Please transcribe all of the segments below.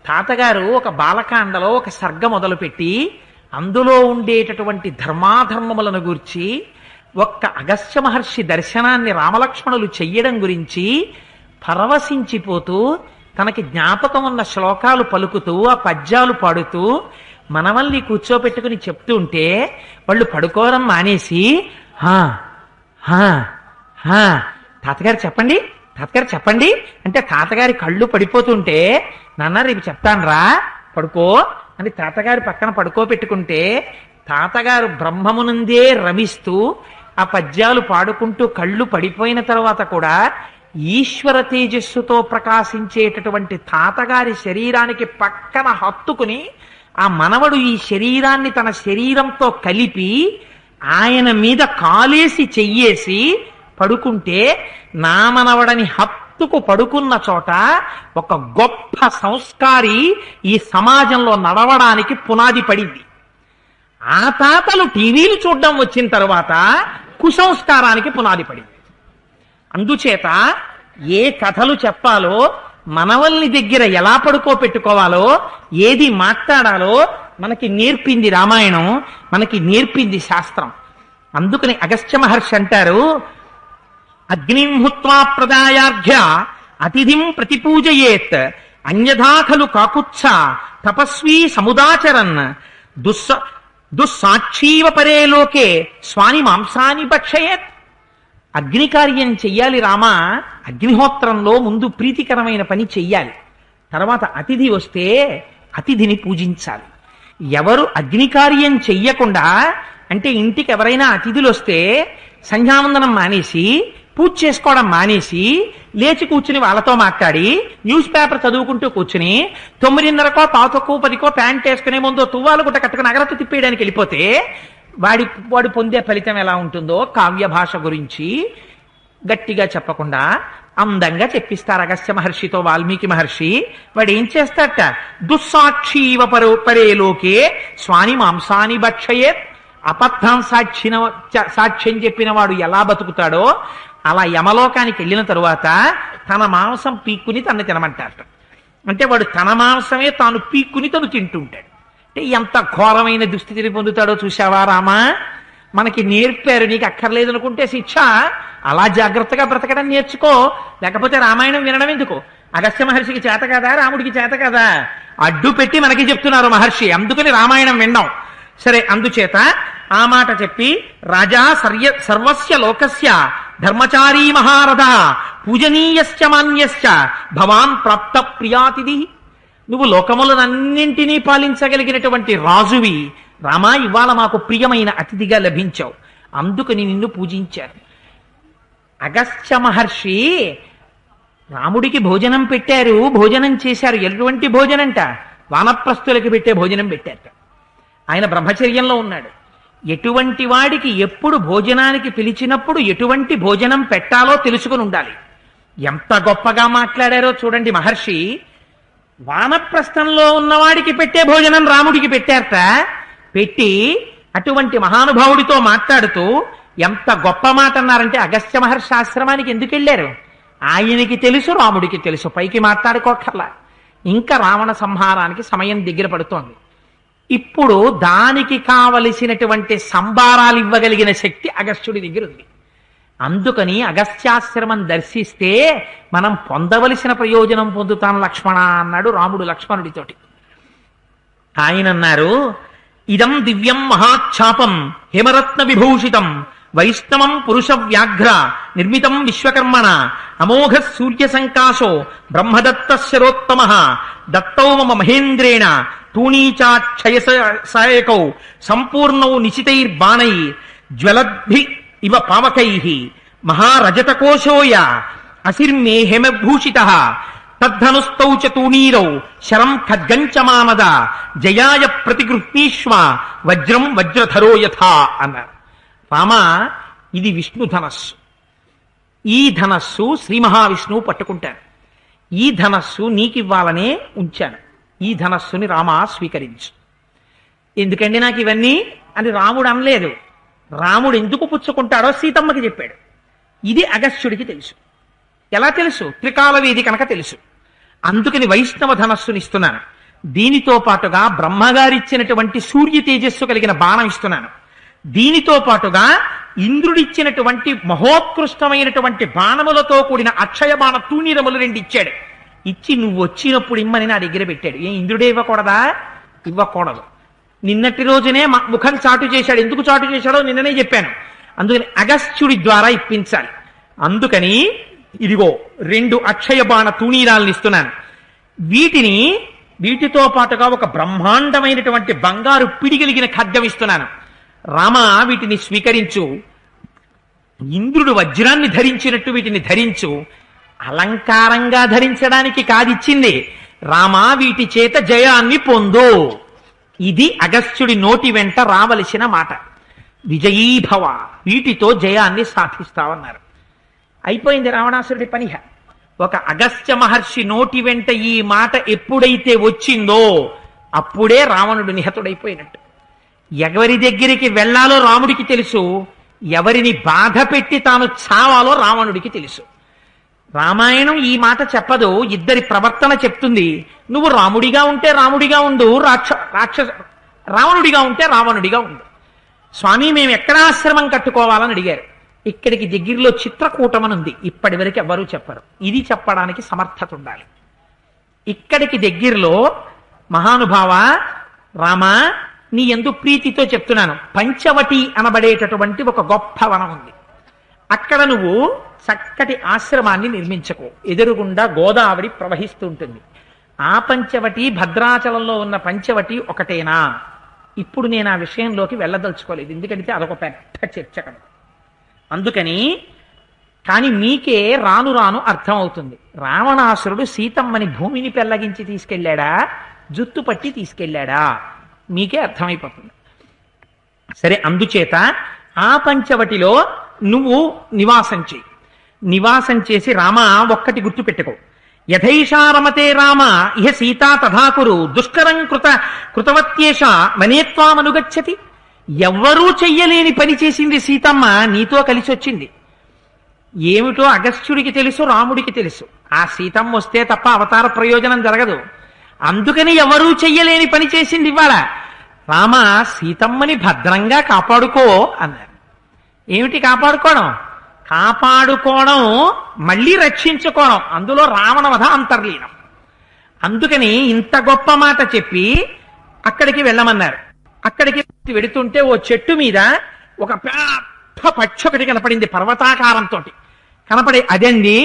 తాతగారు ఒక బాలకాండలో ఒక సర్గ మొదలుపెట్టి అందులో ఉండేటటువంటి ధర్మాధర్మములను గూర్చి ఒక్క అగస్త్య మహర్షి దర్శనాన్ని రామలక్ష్మణులు చెయ్యడం గురించి పరవశించిపోతూ తనకి జ్ఞాపకం ఉన్న శ్లోకాలు పలుకుతూ ఆ పద్యాలు పాడుతూ మనవల్ని కూర్చోపెట్టుకుని చెప్తూ ఉంటే వాళ్ళు పడుకోవడం మానేసి హా హా హా తాతగారు చెప్పండి, తాతగారు చెప్పండి అంటే తాతగారి కళ్ళు పడిపోతుంటే నాన్న రేపు చెప్తానురా పడుకో అని తాతగారి పక్కన పడుకోబెట్టుకుంటే తాతగారు బ్రహ్మమునందే రమిస్తూ ఆ పద్యాలు పాడుకుంటూ కళ్ళు పడిపోయిన తర్వాత కూడా ఈశ్వర తేజస్సుతో ప్రకాశించేటటువంటి తాతగారి శరీరానికి పక్కన హత్తుకుని ఆ మనవడు ఈ శరీరాన్ని తన శరీరంతో కలిపి ఆయన మీద కాలేసి చెయ్యేసి పడుకుంటే నా మనవడని హత్తుకు పడుకున్న చోట ఒక గొప్ప సంస్కారి ఈ సమాజంలో నడవడానికి పునాది పడింది. ఆ తాతలు టీవీలు చూడడం వచ్చిన తర్వాత కుసంస్కారానికి పునాది పడింది. అందుచేత ఏ కథలు చెప్పాలో, మనవల్ని దగ్గర ఎలా పడుకోపెట్టుకోవాలో, ఏది మాట్లాడాలో మనకి నేర్పింది రామాయణం, మనకి నేర్పింది శాస్త్రం. అందుకని అగస్త్య మహర్షి అంటారు, అగ్నిం హుత్వా ప్రదాయార్ఘ్య అతిథిం ప్రతిపూజయేత్ అన్యథా ఖలు కాకుత్స తపస్వీ సముదాచరన్ దుస్సాక్షీవ పరే లోకే స్వాని మాంసాని భక్షయేత్. అగ్నికార్యం చెయ్యాలి రామా, అగ్నిహోత్రంలో ముందు ప్రీతికరమైన పని చెయ్యాలి, తర్వాత అతిథి వస్తే అతిథిని పూజించాలి. ఎవరు అగ్నికార్యం చెయ్యకుండా అంటే ఇంటికి ఎవరైనా అతిథులు వస్తే సంధ్యావందనం మానేసి పూజ చేసుకోవడం మానేసి లేచి కూర్చుని వాళ్ళతో మాట్లాడి న్యూస్ పేపర్ చదువుకుంటూ కూర్చుని 9:30కో 9:10కో ప్యాంట్ వేసుకునే ముందు తువ్వాలు గుట్ట కట్టుకుని అగరత్తు తిప్పేయడానికి వెళ్ళిపోతే వాడు పొందే ఫలితం ఎలా ఉంటుందో కావ్య భాష గురించి గట్టిగా చెప్పకుండా అందంగా చెప్పిస్తారు అగస్త్య మహర్షితో వాల్మీకి మహర్షి. వాడు ఏం చేస్తాడట, దుస్సాక్షీవ పరేలోకే స్వాని మాంసాని భక్షయేత్. అబద్ధం సాక్ష్యం చెప్పిన వాడు ఎలా బతుకుతాడో అలా యమలోకానికి వెళ్ళిన తరువాత తన మాంసం పీక్కుని తను తినమంటారట. అంటే వాడు తన మాంసమే తాను పీక్కుని తను తింటుంటాడు. అంటే ఎంత ఘోరమైన దుస్థితిని పొందుతాడో చూశావా రామా. మనకి నేర్పారు, నీకు అక్కర్లేదు అనుకుంటే శిక్ష, అలా జాగ్రత్తగా బ్రతకడం నేర్చుకో, లేకపోతే రామాయణం వినడం ఎందుకు. అగస్త్య మహర్షికి చేత కదా, రాముడికి చేత కదా, అడ్డు పెట్టి మనకి చెప్తున్నారు మహర్షి, అందుకని రామాయణం విన్నాం. సరే, అందుచేత ఆ మాట చెప్పి రాజా సర్వస్య లోకస్య ధర్మచారీ మహారథ పూజనీయశ్చ మాన్యశ్చ భవాన్ ప్రాప్త ప్రియాతిథి. నువ్వు లోకములనన్నింటినీ పాలించగలిగినటువంటి రాజువి రామా, ఇవాళ మాకు ప్రియమైన అతిథిగా లభించావు, అందుకని నిన్ను పూజించారు. అగస్త్య మహర్షి రాముడికి భోజనం పెట్టారు, భోజనం చేశారు. ఎటువంటి భోజనంట, వానప్రస్థులకి పెట్టే భోజనం పెట్టారట. ఆయన బ్రహ్మచర్యంలో ఉన్నాడు. ఎటువంటి వాడికి ఎప్పుడు భోజనానికి పిలిచినప్పుడు ఎటువంటి భోజనం పెట్టాలో తెలుసుకుని ఉండాలి. ఎంత గొప్పగా మాట్లాడారో చూడండి మహర్షి. వానప్రస్థంలో ఉన్నవాడికి పెట్టే భోజనం రాముడికి పెట్టారట. పెట్టి అటువంటి మహానుభావుడితో మాట్లాడుతూ ఎంత గొప్ప మాట అన్నారంటే, అగస్త్య మహర్షి ఆశ్రమానికి ఎందుకు వెళ్ళారు ఆయనకి తెలుసు, రాముడికి తెలుసు, పైకి మాట్లాడుకోకర్లా. ఇంకా రావణ సంహారానికి సమయం దగ్గర పడుతోంది. ఇప్పుడు దానికి కావలసినటువంటి సంబారాలు ఇవ్వగలిగిన శక్తి అగస్త్యుడి దగ్గర ఉంది. అందుకని అగస్త్యాశ్రమం దర్శిస్తే మనం పొందవలసిన ప్రయోజనం పొందుతాం లక్ష్మణ అన్నాడు రాముడు లక్ష్మణుడితోటి. ఆయన అన్నారు, ఇదం దివ్యం మహాఛాపం హేమరత్న విభూషితం వైష్ణవం పురుష వ్యాఘ్ర నిర్మితం విశ్వకర్మణ అమోఘ సూర్య సంకాశో బ్రహ్మదత్త శరోత్తమ దత్తౌ మమ మహేంద్రేణ తూణీచాక్షయ సాయకౌ సంపూర్ణౌ నిశితైర్బాణై జ్వలద్భి ఇవ పావకై మహారజతకోశోయ అసిర్మే హేమభూషిత తద్ధనుస్తౌ చ తూణీరౌ శరం ఖడ్గంచమానద జయాయ ప్రతిగృహ్ణీష్వ వజ్రం వజ్రధరో యథా అన్నారు. రామ, ఇది విష్ణు ధనస్సు. ఈ ధనస్సు శ్రీ మహావిష్ణువు పట్టుకుంటారు. ఈ ధనస్సు నీకివ్వాలనే ఉంచాను. ఈ ధనస్సుని రామ స్వీకరించు. ఎందుకండి నాకు ఇవన్నీ అని రాముడు అనలేదు. రాముడు ఎందుకు పుచ్చుకుంటాడో సీతమ్మకి చెప్పాడు. ఇది అగస్త్యుడికి తెలుసు. ఎలా తెలుసు? త్రికాల వేది కనుక తెలుసు. అందుకని వైష్ణవ ధనస్సునిస్తున్నాను. దీనితో పాటుగా బ్రహ్మగారిచ్చినటువంటి సూర్య తేజస్సు కలిగిన బాణం ఇస్తున్నాను. దీనితో పాటుగా ఇంద్రుడిచ్చినటువంటి మహోత్కృష్టమైనటువంటి బాణములతో కూడిన అక్షయ బాణ తూణీరములు 2 ఇచ్చాడు. ఇచ్చి నువ్వు వచ్చినప్పుడు ఇమ్మని నా దగ్గర పెట్టాడు. ఇంద్రుడే ఇవ్వకూడదా? ఇవ్వకూడదు. నిన్నటి రోజునే ముఖం చాటు చేశాడు. ఎందుకు చాటు చేశాడో నిన్ననే చెప్పాను. అందుకని అగస్త్యుడి ద్వారా ఇప్పించాలి. అందుకని ఇదిగో 2 అక్షయ బాణ తూణీరాలను ఇస్తున్నాను. వీటితో పాటుగా ఒక బ్రహ్మాండమైనటువంటి బంగారు పిడిగలిగిన ఖడ్గం ఇస్తున్నాను. రామ, వీటిని స్వీకరించు. ఇంద్రుడు వజ్రాన్ని ధరించినట్టు వీటిని ధరించు. అలంకారంగా ధరించడానికి కాదిచ్చింది. రామ, వీటి చేత జయాన్ని పొందు. ఇది అగస్త్యుడి నోటి వెంట రావలసిన మాట. విజయీభవ, వీటితో జయాన్ని సాధిస్తావన్నారు. అయిపోయింది రావణాసురుడి పనిహ. ఒక అగస్త్య మహర్షి నోటి వెంట ఈ మాట ఎప్పుడైతే వచ్చిందో అప్పుడే రావణుడు నిహతుడైపోయినట్టు. ఎవరి దగ్గరికి వెళ్లాలో రాముడికి తెలుసు, ఎవరిని బాధ పెట్టి తాను చావాలో రావణుడికి తెలుసు. రామాయణం ఈ మాట చెప్పదు, ఇద్దరి ప్రవర్తన చెప్తుంది. నువ్వు రాముడిగా ఉంటే రాముడిగా ఉండు, రావణుడిగా ఉంటే రావణుడిగా ఉండు. స్వామి, మేము ఎక్కడ ఆశ్రమం కట్టుకోవాలని అడిగారు. ఇక్కడికి దగ్గరలో చిత్రకూటమని ఉంది. ఇప్పటి వరకు ఎవరూ చెప్పరు. ఇది చెప్పడానికి సమర్థత ఉండాలి. ఇక్కడికి దగ్గరలో మహానుభావ రామ, నీ యందు ప్రీతితో చెప్తున్నాను, పంచవటి అనబడేటటువంటి ఒక గొప్ప వనం ఉంది. అక్కడ నువ్వు చక్కటి ఆశ్రమాన్ని నిర్మించకు. ఎదురుగుండా గోదావరి ప్రవహిస్తూ ఉంటుంది. ఆ పంచవటి భద్రాచలంలో ఉన్న పంచవటి ఒకటేనా? ఇప్పుడు నేను ఆ విషయంలోకి వెళ్ళదలుచుకోలేదు, ఎందుకంటే అదొక పెద్ద చర్చ కనుక. అందుకని కానీ మీకే రాను రాను అర్థమవుతుంది. రావణాసురుడు సీతమ్మని భూమిని పెళ్లగించి తీసుకెళ్లాడా, జుత్తు పట్టి తీసుకెళ్లాడా? మీకే అర్థమైపోతుంది. సరే, అందుచేత ఆ పంచవటిలో నువ్వు నివాసం చేయి. నివాసం చేసి రామ, ఒక్కటి గుర్తు పెట్టుకో. యథైషారమతే రామ ఇహ సీతా తథాకురు దుష్కరం కృతవత్యేష మనేత్వామనుగచ్చతి. ఎవ్వరూ చెయ్యలేని పని చేసింది సీతమ్మ, నీతో కలిసి వచ్చింది. ఏమిటో అగస్త్యుడికి తెలుసు, రాముడికి తెలుసు. ఆ సీతమ్మ వస్తే తప్ప అవతార ప్రయోజనం జరగదు. అందుకని ఎవరూ చెయ్యలేని పని చేసింది ఇవాళ. రామ, సీతమ్మని భద్రంగా కాపాడుకో అన్నారు. ఏమిటి కాపాడుకోవడం? కాపాడుకోవడం మళ్ళీ రక్షించుకోవడం, అందులో రావణవధ అంతర్లీనం. అందుకని ఇంత గొప్ప మాట చెప్పి అక్కడికి వెళ్ళమన్నారు. అక్కడికి వెడుతుంటే ఓ చెట్టు మీద ఒక పెద్ద పక్షి ఒకటి కనపడింది, పర్వతాకారంతో కనపడి. అదండి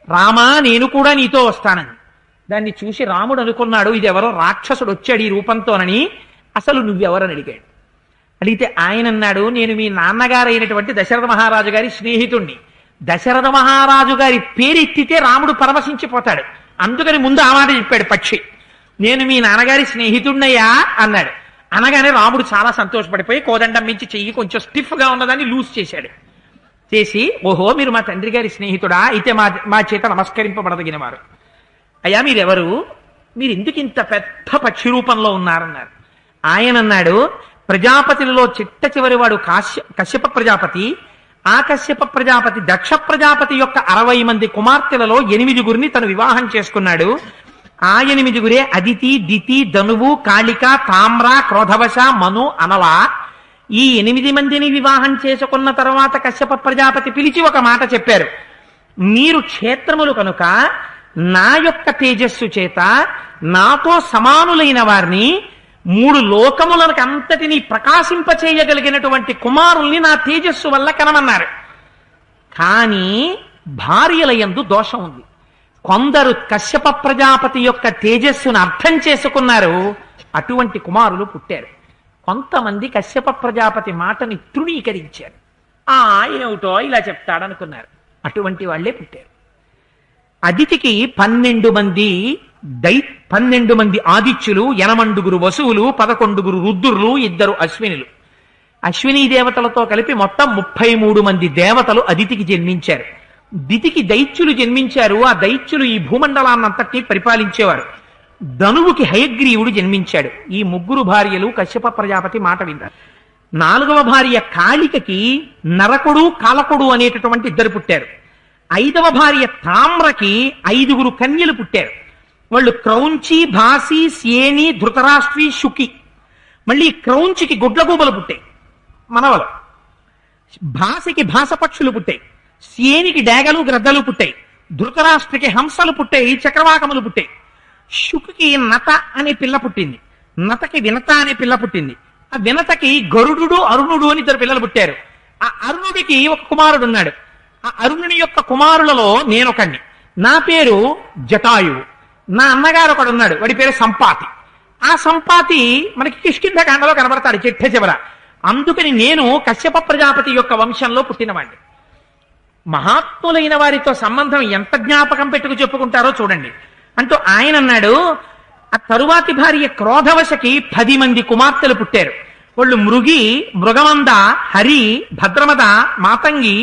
రామా, నేను కూడా నీతో వస్తానని. దాన్ని చూసి రాముడు అనుకున్నాడు, ఇది ఎవరో రాక్షసుడు వచ్చాడు ఈ రూపంతోనని. అసలు నువ్వెవరని అడిగాడు. అడిగితే ఆయన అన్నాడు, నేను మీ నాన్నగారైనటువంటి దశరథ మహారాజు గారి స్నేహితుణ్ణి. దశరథ మహారాజు గారి పేరెత్తితే రాముడు పరవశించిపోతాడు. అందుకని ముందు ఆ మాట చెప్పాడు పక్షి. నేను మీ నాన్నగారి స్నేహితుణ్ణయ్యా అన్నాడు. అనగానే రాముడు చాలా సంతోషపడిపోయి కోదండం మించి చెయ్యి కొంచెం స్టిఫ్ గా ఉన్నదాన్ని లూజ్ చేశాడు. చేసి, ఓహో, మీరు మా తండ్రి గారి స్నేహితుడా, అయితే మా చేత నమస్కరింపబడదగిన వారు. అయ్యా, మీరెవరు? మీరు ఎందుకు ఇంత పెద్ద పక్షి రూపంలో ఉన్నారన్నారు. ఆయన అన్నాడు, ప్రజాపతిలో చిట్ట చివరి వాడు కశ్యప ప్రజాపతి. ఆ కశ్యప ప్రజాపతి దక్ష ప్రజాపతి యొక్క 60 మంది కుమార్తెలలో 8గురిని తను వివాహం చేసుకున్నాడు. ఆ 8గురే అదితి, దితి, ధనువు, కాళిక, తామ్ర, క్రోధవశ, మను, అనల. ఈ 8 మందిని వివాహం చేసుకున్న తర్వాత కశ్యప ప్రజాపతి పిలిచి ఒక మాట చెప్పారు. మీరు క్షేత్రములు కనుక నా యొక్క తేజస్సు చేత నాతో సమానులైన వారిని 3 లోకములకు అంతటినీ ప్రకాశింపచేయగలిగినటువంటి కుమారుల్ని నా తేజస్సు వల్ల కనమన్నారు. కానీ భార్యల యందు దోషం ఉంది. కొందరు కశ్యప ప్రజాపతి యొక్క తేజస్సును అర్థం చేసుకున్నారు, అటువంటి కుమారులు పుట్టారు. కొంతమంది కశ్యప ప్రజాపతి మాటని తృణీకరించారు. ఏమిటో ఇలా చెప్తాడనుకున్నారు, అటువంటి వాళ్లే పుట్టారు. అదితికి 12 మంది ఆదిత్యులు, 8 వసువులు, 11 రుద్రులు, 2 అశ్వినులు. అశ్విని దేవతలతో కలిపి మొత్తం 33 మంది దేవతలు అదితికి జన్మించారు. దితికి దైత్యులు జన్మించారు. ఆ దైత్యులు ఈ భూమండలాన్నంతటినీ పరిపాలించేవారు. ధనువుకి హయగ్రీవుడు జన్మించాడు. ఈ 3 భార్యలు కశ్యప ప్రజాపతి మాట విన్నారు. 4వ భార్య కాళికకి నరకుడు, కాలకుడు అనేటటువంటి 2 పుట్టారు. 5వ భార్య తామ్రకి 5 కన్యలు పుట్టారు. వాళ్ళు క్రౌంచి, భాసి, సేని, ధృతరాష్ట్రి, శుకి. మళ్ళీ క్రౌంచికి గుడ్లగూబలు పుట్టాయి మనవలు, భాసికి భాసపక్షులు పుట్టాయి, సేనికి డేగలు గ్రద్దలు పుట్టాయి, ధృతరాష్ట్రకి హంసలు పుట్టాయి, చక్రవాకములు పుట్టాయి. శుకుకి నత అనే పిల్ల పుట్టింది, నతకి వినత అనే పిల్ల పుట్టింది, ఆ వినతకి గరుడు, అరుణుడు అని ఇద్దరు పిల్లలు పుట్టారు. ఆ అరుణుడికి ఒక కుమారుడు ఉన్నాడు. ఆ అరుణుని యొక్క కుమారులలో నేనొకడిని. నా పేరు జటాయువు. నా అన్నగారు ఒకడు ఉన్నాడు, వాడి పేరు సంపాతి. ఆ సంపాతి మనకి కిష్కింధకాండలో కనబడతాడు చిట్ట చివర. అందుకని నేను కశ్యప ప్రజాపతి యొక్క వంశంలో పుట్టినవాడిని. మహాత్ములైన వారితో సంబంధం ఎంత జ్ఞాపకం పెట్టుకు చెప్పుకుంటారో చూడండి. అంటూ ఆయన అన్నాడు, ఆ తరువాతి భార్య క్రోధవశకి 10 మంది కుమార్తెలు పుట్టారు. వాళ్ళు మృగి, మృగమంద, హరి, భద్రమద, మాతంగి,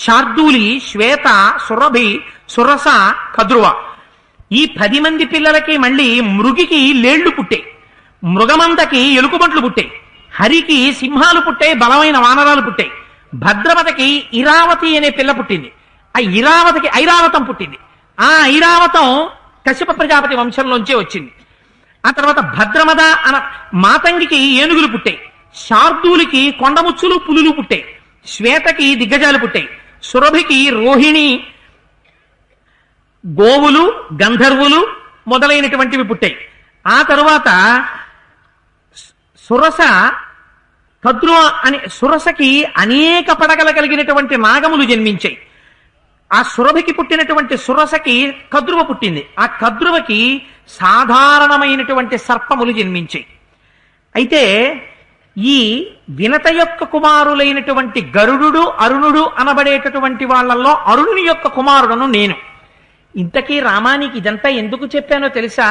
శార్దూలి, శ్వేత, సురభి, సురస, కద్రువ. ఈ 10 మంది పిల్లలకి మళ్ళీ మృగికి లేళ్లు పుట్టాయి, మృగమందకి ఎలుకబంట్లు పుట్టాయి, హరికి సింహాలు పుట్టాయి, బలమైన వానరాలు పుట్టాయి, భద్రమతకి ఇరావతి అనే పిల్ల పుట్టింది, ఆ ఇరావతికి ఐరావతం పుట్టింది. ఆ ఐరావతం కశ్యప ప్రజాపతి వంశంలోంచే వచ్చింది. ఆ తర్వాత భద్రమద అన మాతంగికి ఏనుగులు పుట్టాయి, శార్దూలికి కొండముచ్చులు పులులు పుట్టాయి, శ్వేతకి దిగ్గజాలు పుట్టాయి, సురభికి రోహిణి, గోవులు, గంధర్వులు మొదలైనటువంటివి పుట్టాయి. ఆ తరువాత సురస, కద్రువ అని సురసకి అనేక పడగల కలిగినటువంటి నాగములు జన్మించాయి. ఆ సురభికి పుట్టినటువంటి సురసకి కద్రువ పుట్టింది. ఆ కద్రువకి సాధారణమైనటువంటి సర్పములు జన్మించాయి. అయితే ఈ వినత యొక్క కుమారులైనటువంటి గరుడు, అరుణుడు అనబడేటటువంటి వాళ్ళల్లో అరుణుని యొక్క కుమారుడను నేను. ఇంతకీ రామానికి ఇదంతా ఎందుకు చెప్పానో తెలుసా?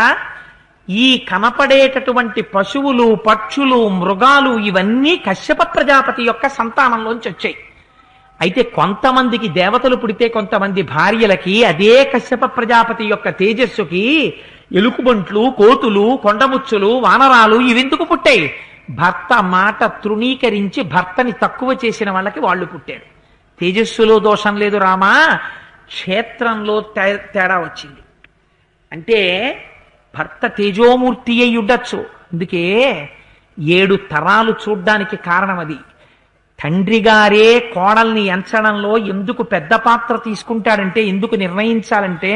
ఈ కనపడేటటువంటి పశువులు, పక్షులు, మృగాలు ఇవన్నీ కశ్యప ప్రజాపతి యొక్క సంతానంలోంచి వచ్చాయి. అయితే కొంతమందికి దేవతలు పుడితే కొంతమంది భార్యలకి అదే కశ్యప ప్రజాపతి యొక్క తేజస్సుకి ఎలుకుబంట్లు, కోతులు, కొండముచ్చులు, వానరాలు ఇవెందుకు పుట్టాయి? భర్త మాట తృణీకరించి భర్తని తక్కువ చేసిన వాళ్ళకి వాళ్ళు పుట్టారు. తేజస్సులో దోషం లేదు రామా, క్షేత్రంలో తేడా వచ్చింది. అంటే భర్త తేజోమూర్తి అయి ఉండొచ్చు, అందుకే 7 తరాలు చూడ్డానికి కారణం అది. తండ్రి గారే కోడల్ని ఎంచడంలో ఎందుకు పెద్ద పాత్ర తీసుకుంటాడంటే, ఎందుకు నిర్ణయించాలంటే,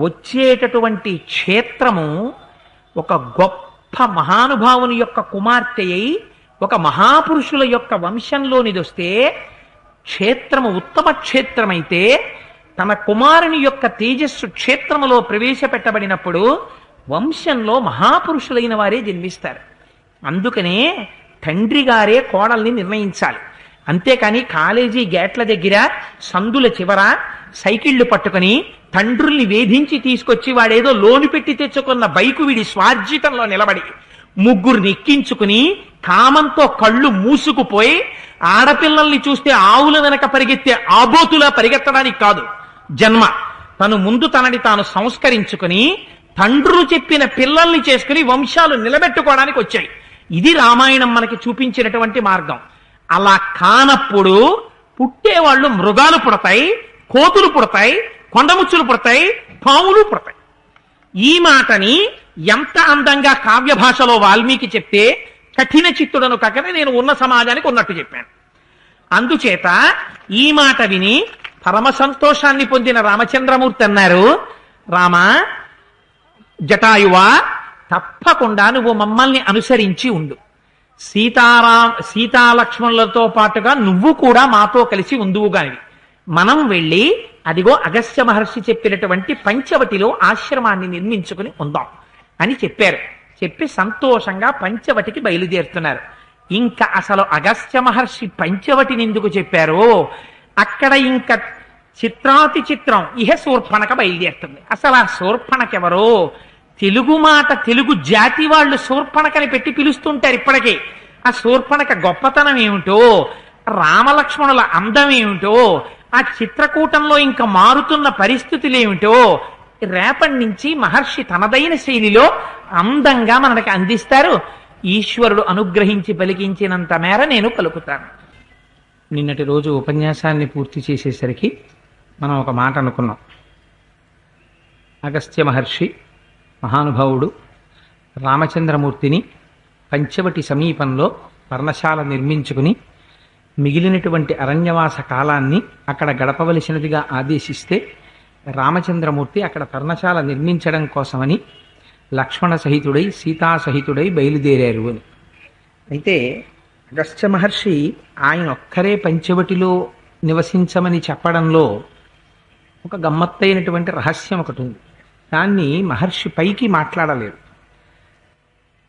వచ్చేటటువంటి క్షేత్రము ఒక గొప్ప మహానుభావుని యొక్క కుమార్తె అయి ఒక మహాపురుషుల యొక్క వంశంలోనిది వస్తే, క్షేత్రము ఉత్తమ క్షేత్రమైతే తన కుమారుని యొక్క తేజస్సు క్షేత్రములో ప్రవేశపెట్టబడినప్పుడు వంశంలో మహాపురుషులైన వారే జన్మిస్తారు. అందుకనే తండ్రి గారే కోడల్ని నిర్ణయించాలి. అంతేకాని కాలేజీ గేట్ల దగ్గర సందుల చివర సైకిళ్లు పట్టుకుని తండ్రుల్ని వేధించి తీసుకొచ్చి వాడేదో లోను పెట్టి తెచ్చుకున్న బైకు వీడి స్వార్జితంలో నిలబడి 3 ఎక్కించుకుని కామంతో కళ్ళు మూసుకుపోయి ఆడపిల్లల్ని చూస్తే ఆవుల వెనక పరిగెత్తే ఆబోతులా పరిగెత్తడానికి కాదు జన్మ. తను ముందు తనని తాను సంస్కరించుకుని తండ్రులు చెప్పిన పిల్లల్ని చేసుకుని వంశాలు నిలబెట్టుకోవడానికి వచ్చాయి. ఇది రామాయణం మనకి చూపించినటువంటి మార్గం. అలా కానప్పుడు పుట్టేవాళ్ళు మృగాలు పుడతాయి, కోతులు పుడతాయి, కొండముచ్చులు పుడతాయి, పాములు పుడతాయి. ఈ మాటని ఎంత అందంగా కావ్య భాషలో వాల్మీకి చెప్తే కఠిన చిత్తుడను కాకనే నేను ఉన్న సమాజానికి ఉన్నట్టు చెప్పాను. అందుచేత ఈ మాట విని పరమ సంతోషాన్ని పొందిన రామచంద్రమూర్తి అన్నారు, రామా జటాయువా, తప్పకుండా నువ్వు మమ్మల్ని అనుసరించి ఉండు. సీతాలక్ష్మణులతో పాటుగా నువ్వు కూడా మాతో కలిసి ఉందువుగానివి. మనం వెళ్ళి అదిగో అగస్త్య మహర్షి చెప్పినటువంటి పంచవటిలో ఆశ్రమాన్ని నిర్మించుకుని ఉందాం అని చెప్పారు. చెప్పి సంతోషంగా పంచవటికి బయలుదేరుతున్నారు. ఇంకా అసలు అగస్త్య మహర్షి పంచవటిని ఎందుకు చెప్పారో అక్కడ ఇంకా చిత్రాతి చిత్రం. ఇహ శూర్పణక బయలుదేరుతుంది. అసలు ఆ శూర్పణకెవరో తెలుగు మాట, తెలుగు జాతి వాళ్ళు శూర్పణకని పెట్టి పిలుస్తుంటారు ఇప్పటికీ. ఆ శూర్పణక గొప్పతనం ఏమిటో, రామలక్ష్మణుల అందం ఏమిటో, ఆ చిత్రకూటంలో ఇంకా మారుతున్న పరిస్థితులు ఏమిటో రేపటి నుంచి మహర్షి తనదైన శైలిలో అందంగా మనకి అందిస్తారు. ఈశ్వరుడు అనుగ్రహించి పలికించినంత మేర నేను పలుకుతాను. నిన్నటి రోజు ఉపన్యాసాన్ని పూర్తి చేసేసరికి మనం ఒక మాట అనుకున్నాం. అగస్త్య మహర్షి మహానుభావుడు రామచంద్రమూర్తిని పంచవటి సమీపంలో పర్ణశాల నిర్మించుకుని మిగిలినటువంటి అరణ్యవాస కాలాన్ని అక్కడ గడపవలసినదిగా ఆదేశిస్తే రామచంద్రమూర్తి అక్కడ పర్ణశాల నిర్మించడం కోసమని లక్ష్మణ సహితుడై సీతాసహితుడై బయలుదేరారు అని. అయితే అగస్త్య మహర్షి ఆయన ఒక్కరే పంచవటిలో నివసించమని చెప్పడంలో ఒక గమ్మత్తైనటువంటి రహస్యం ఒకటి ఉంది. దాన్ని మహర్షి పైకి మాట్లాడలేరు.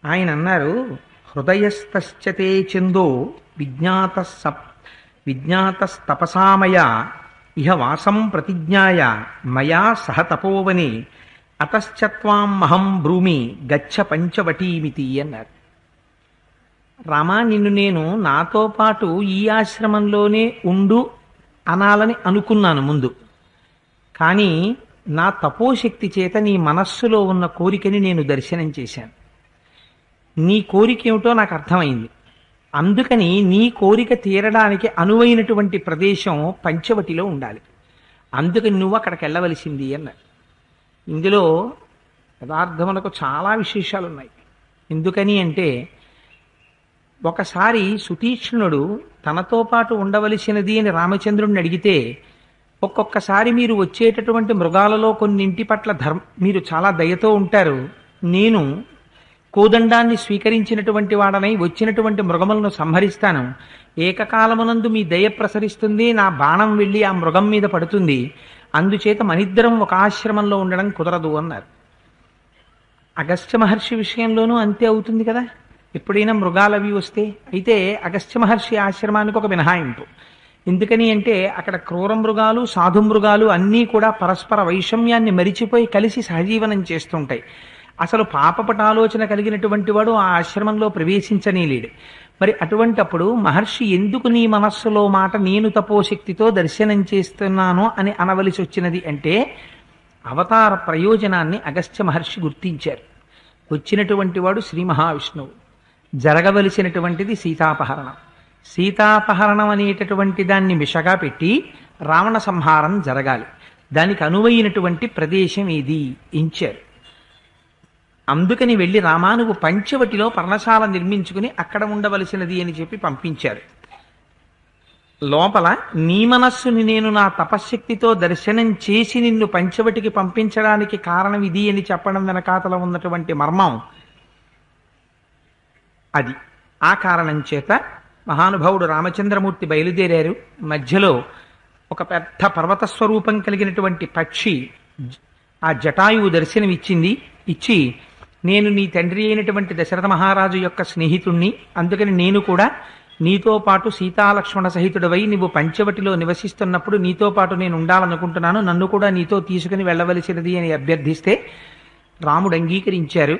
ఆయన అన్నారు, హృదయస్థశ్చతే చందో విజ్ఞాతస్తపసామయ ఇహ వాసం ప్రతిజ్ఞాయ మయా సహ తపోవనే అతశ్చత్వాం మహం బ్రూమి గచ్చ పంచవటీమితి అన్నారు. రామా, నిన్ను నేను నాతో పాటు ఈ ఆశ్రమంలోనే ఉండు అనాలని అనుకున్నాను ముందు. కానీ నా తపోశక్తి చేత నీ మనస్సులో ఉన్న కోరికని నేను దర్శనం చేశాను. నీ కోరిక ఏమిటో నాకు అర్థమైంది. అందుకని నీ కోరిక తీరడానికి అనువైనటువంటి ప్రదేశం పంచవటిలో ఉండాలి. అందుకని నువ్వు అక్కడికి వెళ్ళవలసింది అన్నారు. ఇందులో యథార్థములకు చాలా విశేషాలు ఉన్నాయి. ఎందుకని అంటే, ఒకసారి సుతీక్ష్ణుడు తనతో పాటు ఉండవలసినది అని రామచంద్రుడిని అడిగితే, ఒక్కొక్కసారి మీరు వచ్చేటటువంటి మృగాలలో కొన్నింటి పట్ల మీరు చాలా దయతో ఉంటారు, నేను కోదండాన్ని స్వీకరించినటువంటి వాడనై వచ్చినటువంటి మృగములను సంహరిస్తాను, ఏకకాలమునందు మీ దయ ప్రసరిస్తుంది, నా బాణం వెళ్ళి ఆ మృగం మీద పడుతుంది, అందుచేత మనిద్దరం ఒక ఆశ్రమంలో ఉండడం కుదరదు అన్నారు. అగస్త్య మహర్షి విషయంలోనూ అంతే అవుతుంది కదా. ఎప్పుడైనా మృగాలు అవి వస్తే, అయితే అగస్త్య మహర్షి ఆశ్రమానికి ఒక మినహాయింపు. ఎందుకని అంటే అక్కడ క్రూర మృగాలు సాధు మృగాలు అన్నీ కూడా పరస్పర వైషమ్యాన్ని మరిచిపోయి కలిసి సహజీవనం చేస్తుంటాయి. అసలు పాపపట ఆలోచన కలిగినటువంటి వాడు ఆ ఆశ్రమంలో ప్రవేశించనీలేడు. మరి అటువంటప్పుడు మహర్షి ఎందుకు నీ మనస్సులో మాట నేను తపోశక్తితో దర్శనం చేస్తున్నాను అని అనవలసి వచ్చినది అంటే, అవతార ప్రయోజనాన్ని అగస్త్య మహర్షి గుర్తించారు. వచ్చినటువంటి వాడు శ్రీ మహావిష్ణువు, జరగవలసినటువంటిది సీతాపహరణం. సీతాపహరణం అనేటటువంటి దాన్ని మిషగా పెట్టి రావణ సంహారం జరగాలి. దానికి అనువైనటువంటి ప్రదేశం ఏది ఎంచారు. అందుకని వెళ్ళి రామా, నువ్వు పంచవటిలో పర్ణశాల నిర్మించుకుని అక్కడ ఉండవలసినది అని చెప్పి పంపించారు. లోపల నీ మనస్సుని నేను నా తపశ్శక్తితో దర్శనం చేసి నిన్ను పంచవటికి పంపించడానికి కారణం ఇది అని చెప్పడం వెనకాతల ఉన్నటువంటి మర్మం అది. ఆ కారణం చేత మహానుభావుడు రామచంద్రమూర్తి బయలుదేరారు. మధ్యలో ఒక పెద్ద పర్వత స్వరూపం కలిగినటువంటి పక్షి ఆ జటాయువు దర్శనమిచ్చింది. ఇచ్చి, నేను నీ తండ్రి అయినటువంటి దశరథ మహారాజు యొక్క స్నేహితుణ్ణి, అందుకని నేను కూడా నీతో పాటు సీతాలక్ష్మణ సహితుడవై నువ్వు పంచవటిలో నివసిస్తున్నప్పుడు నీతో పాటు నేను ఉండాలనుకుంటున్నాను, నన్ను కూడా నీతో తీసుకుని వెళ్ళవలసినది అని అభ్యర్థిస్తే రాముడు అంగీకరించారు.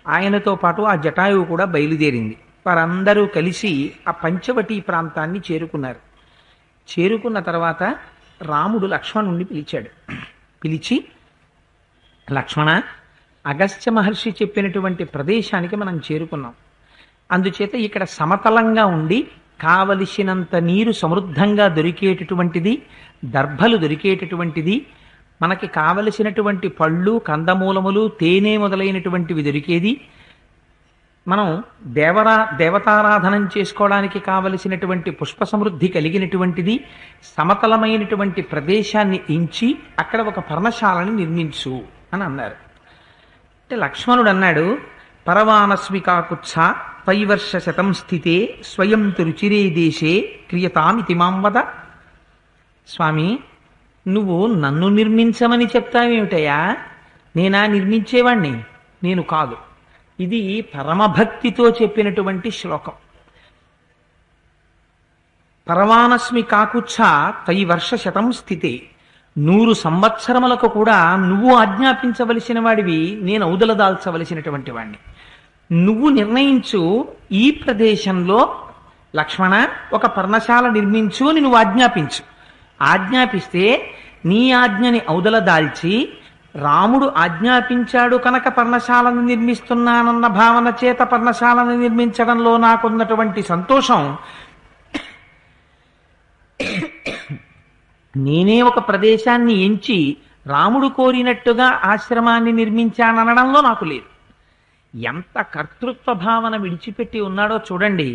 ఆయనతో పాటు ఆ జటాయువు కూడా బయలుదేరింది. వారందరూ కలిసి ఆ పంచవటి ప్రాంతాన్ని చేరుకున్నారు. చేరుకున్న తర్వాత రాముడు లక్ష్మణుణ్ణి పిలిచాడు. పిలిచి, లక్ష్మణ, అగస్త్య మహర్షి చెప్పినటువంటి ప్రదేశానికి మనం చేరుకున్నాం. అందుచేత ఇక్కడ సమతలంగా ఉండి కావలసినంత నీరు సమృద్ధంగా దొరికేటటువంటిది, దర్భలు దొరికేటటువంటిది, మనకి కావలసినటువంటి పళ్ళు కందమూలములు తేనె మొదలైనటువంటివి దొరికేది, మనం దేవతారాధనం చేసుకోవడానికి కావలసినటువంటి పుష్ప సమృద్ధి కలిగినటువంటిది, సమతలమైనటువంటి ప్రదేశాన్ని ఎంచి అక్కడ ఒక పర్ణశాలని నిర్మించు అని అన్నారు. అంటే లక్ష్మణుడు అన్నాడు, పరవానస్మి కాకుత్స త్వైవర్ష శతం స్థితే స్వయం రుచిరే దేశే క్రియతామితి మాం వద. స్వామి, నువ్వు నన్ను నిర్మించమని చెప్తావేమిటయా? నేనా నిర్మించేవాణ్ణి? నేను కాదు. ఇది పరమభక్తితో చెప్పినటువంటి శ్లోకం. పరవానస్మి కాకుత్స త్వైవర్ష శతం స్థితే, 100 సంవత్సరములకు కూడా నువ్వు ఆజ్ఞాపించవలసిన వాడివి, నేను ఔదల దాల్చవలసినటువంటి వాడిని. నువ్వు నిర్ణయించు, ఈ ప్రదేశంలో లక్ష్మణ ఒక పర్ణశాల నిర్మించు అని నువ్వు ఆజ్ఞాపించు. ఆజ్ఞాపిస్తే నీ ఆజ్ఞని ఔదల దాల్చి, రాముడు ఆజ్ఞాపించాడు కనుక పర్ణశాలను నిర్మిస్తున్నానన్న భావన చేత పర్ణశాలను నిర్మించడంలో నాకున్నటువంటి సంతోషం, నేనే ఒక ప్రదేశాన్ని ఎంచి రాముడు కోరినట్టుగా ఆశ్రమాన్ని నిర్మించాననడంలో నాకు లేదు. ఎంత కర్తృత్వ భావన విడిచిపెట్టి ఉన్నాడో చూడండి.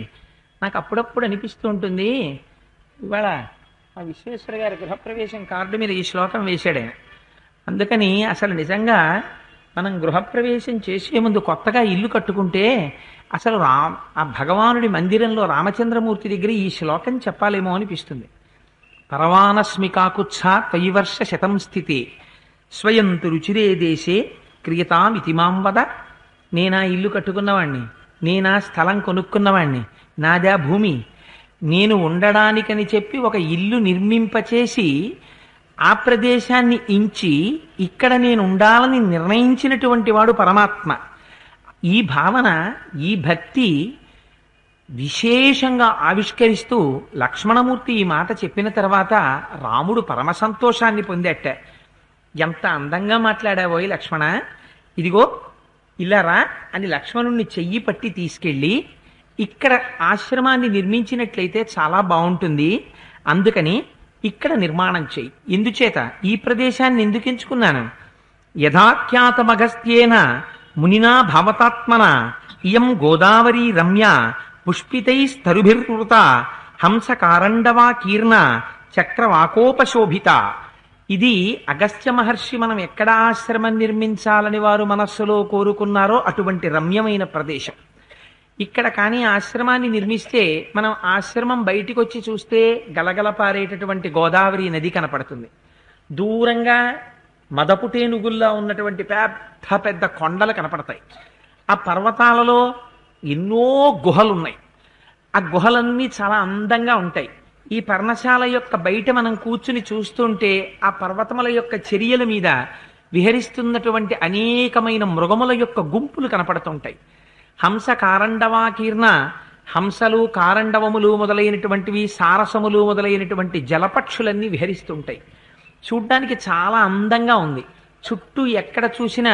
నాకు అప్పుడప్పుడు అనిపిస్తూ ఉంటుంది. ఇవాళ ఆ విశ్వేశ్వర గారి గృహప్రవేశం కార్డు మీద ఈ శ్లోకం వేశాడు ఆయన. అందుకని అసలు నిజంగా మనం గృహప్రవేశం చేసే ముందు కొత్తగా ఇల్లు కట్టుకుంటే అసలు ఆ భగవానుడి మందిరంలో రామచంద్రమూర్తి దగ్గర ఈ శ్లోకం చెప్పాలేమో అనిపిస్తుంది. పరవానస్మి కాకుత్స త్వయివర్ష శతం స్థితి స్వయంతు రుచిరే దేశే క్రియతామితి మాం వద. నేనా ఇల్లు కట్టుకున్నవాణ్ణి, నేనా స్థలం కొనుక్కున్నవాణ్ణి, నాదా భూమి, నేను ఉండడానికని చెప్పి ఒక ఇల్లు నిర్మింపచేసి ఆ ప్రదేశాన్ని ఇంచి ఇక్కడ నేను ఉండాలని నిర్ణయించినటువంటి వాడు పరమాత్మ. ఈ భావన, ఈ భక్తి విశేషంగా ఆవిష్కరిస్తూ లక్ష్మణమూర్తి ఈ మాట చెప్పిన తర్వాత రాముడు పరమ సంతోషాన్ని పొందట. ఎంత అందంగా మాట్లాడావోయ్ లక్ష్మణ, ఇదిగో ఇలా రా అని లక్ష్మణుణ్ణి చెయ్యి పట్టి తీసుకెళ్ళి ఇక్కడ ఆశ్రమాన్ని నిర్మించినట్లయితే చాలా బాగుంటుంది, అందుకని ఇక్కడ నిర్మాణం చెయ్యి. ఎందుచేత ఈ ప్రదేశాన్ని ఎందుకు ఎంచుకున్నాను? యథాఖ్యాతమగస్త్యేన మునినా భవతాత్మన ఇయం గోదావరి రమ్య పుష్పితైస్తరుభిర్వృత హంస కారండవా కీర్ణ చక్రవాకోపశోభిత. ఇది అగస్త్య మహర్షి మనం ఎక్కడ ఆశ్రమం నిర్మించాలని వారు మనస్సులో కోరుకున్నారో అటువంటి రమ్యమైన ప్రదేశం. ఇక్కడ కానీ ఆశ్రమాన్ని నిర్మిస్తే మనం ఆశ్రమం బయటికి వచ్చి చూస్తే గలగల పారేటటువంటి గోదావరి నది కనపడుతుంది. దూరంగా మదపుటేనుగుల్లా ఉన్నటువంటి పెద్ద పెద్ద కొండలు కనపడతాయి. ఆ పర్వతాలలో ఎన్నో గుహలున్నాయి. ఆ గుహలన్నీ చాలా అందంగా ఉంటాయి. ఈ పర్ణశాల యొక్క బయట మనం కూర్చుని చూస్తుంటే ఆ పర్వతముల యొక్క చర్యల మీద విహరిస్తున్నటువంటి అనేకమైన మృగముల యొక్క గుంపులు కనపడుతుంటాయి. హంస కారండవాకీర్ణ, హంసలు కారండవములు మొదలైనటువంటివి, సారసములు మొదలైనటువంటి జలపక్షులన్నీ విహరిస్తుంటాయి. చూడ్డానికి చాలా అందంగా ఉంది. చుట్టూ ఎక్కడ చూసినా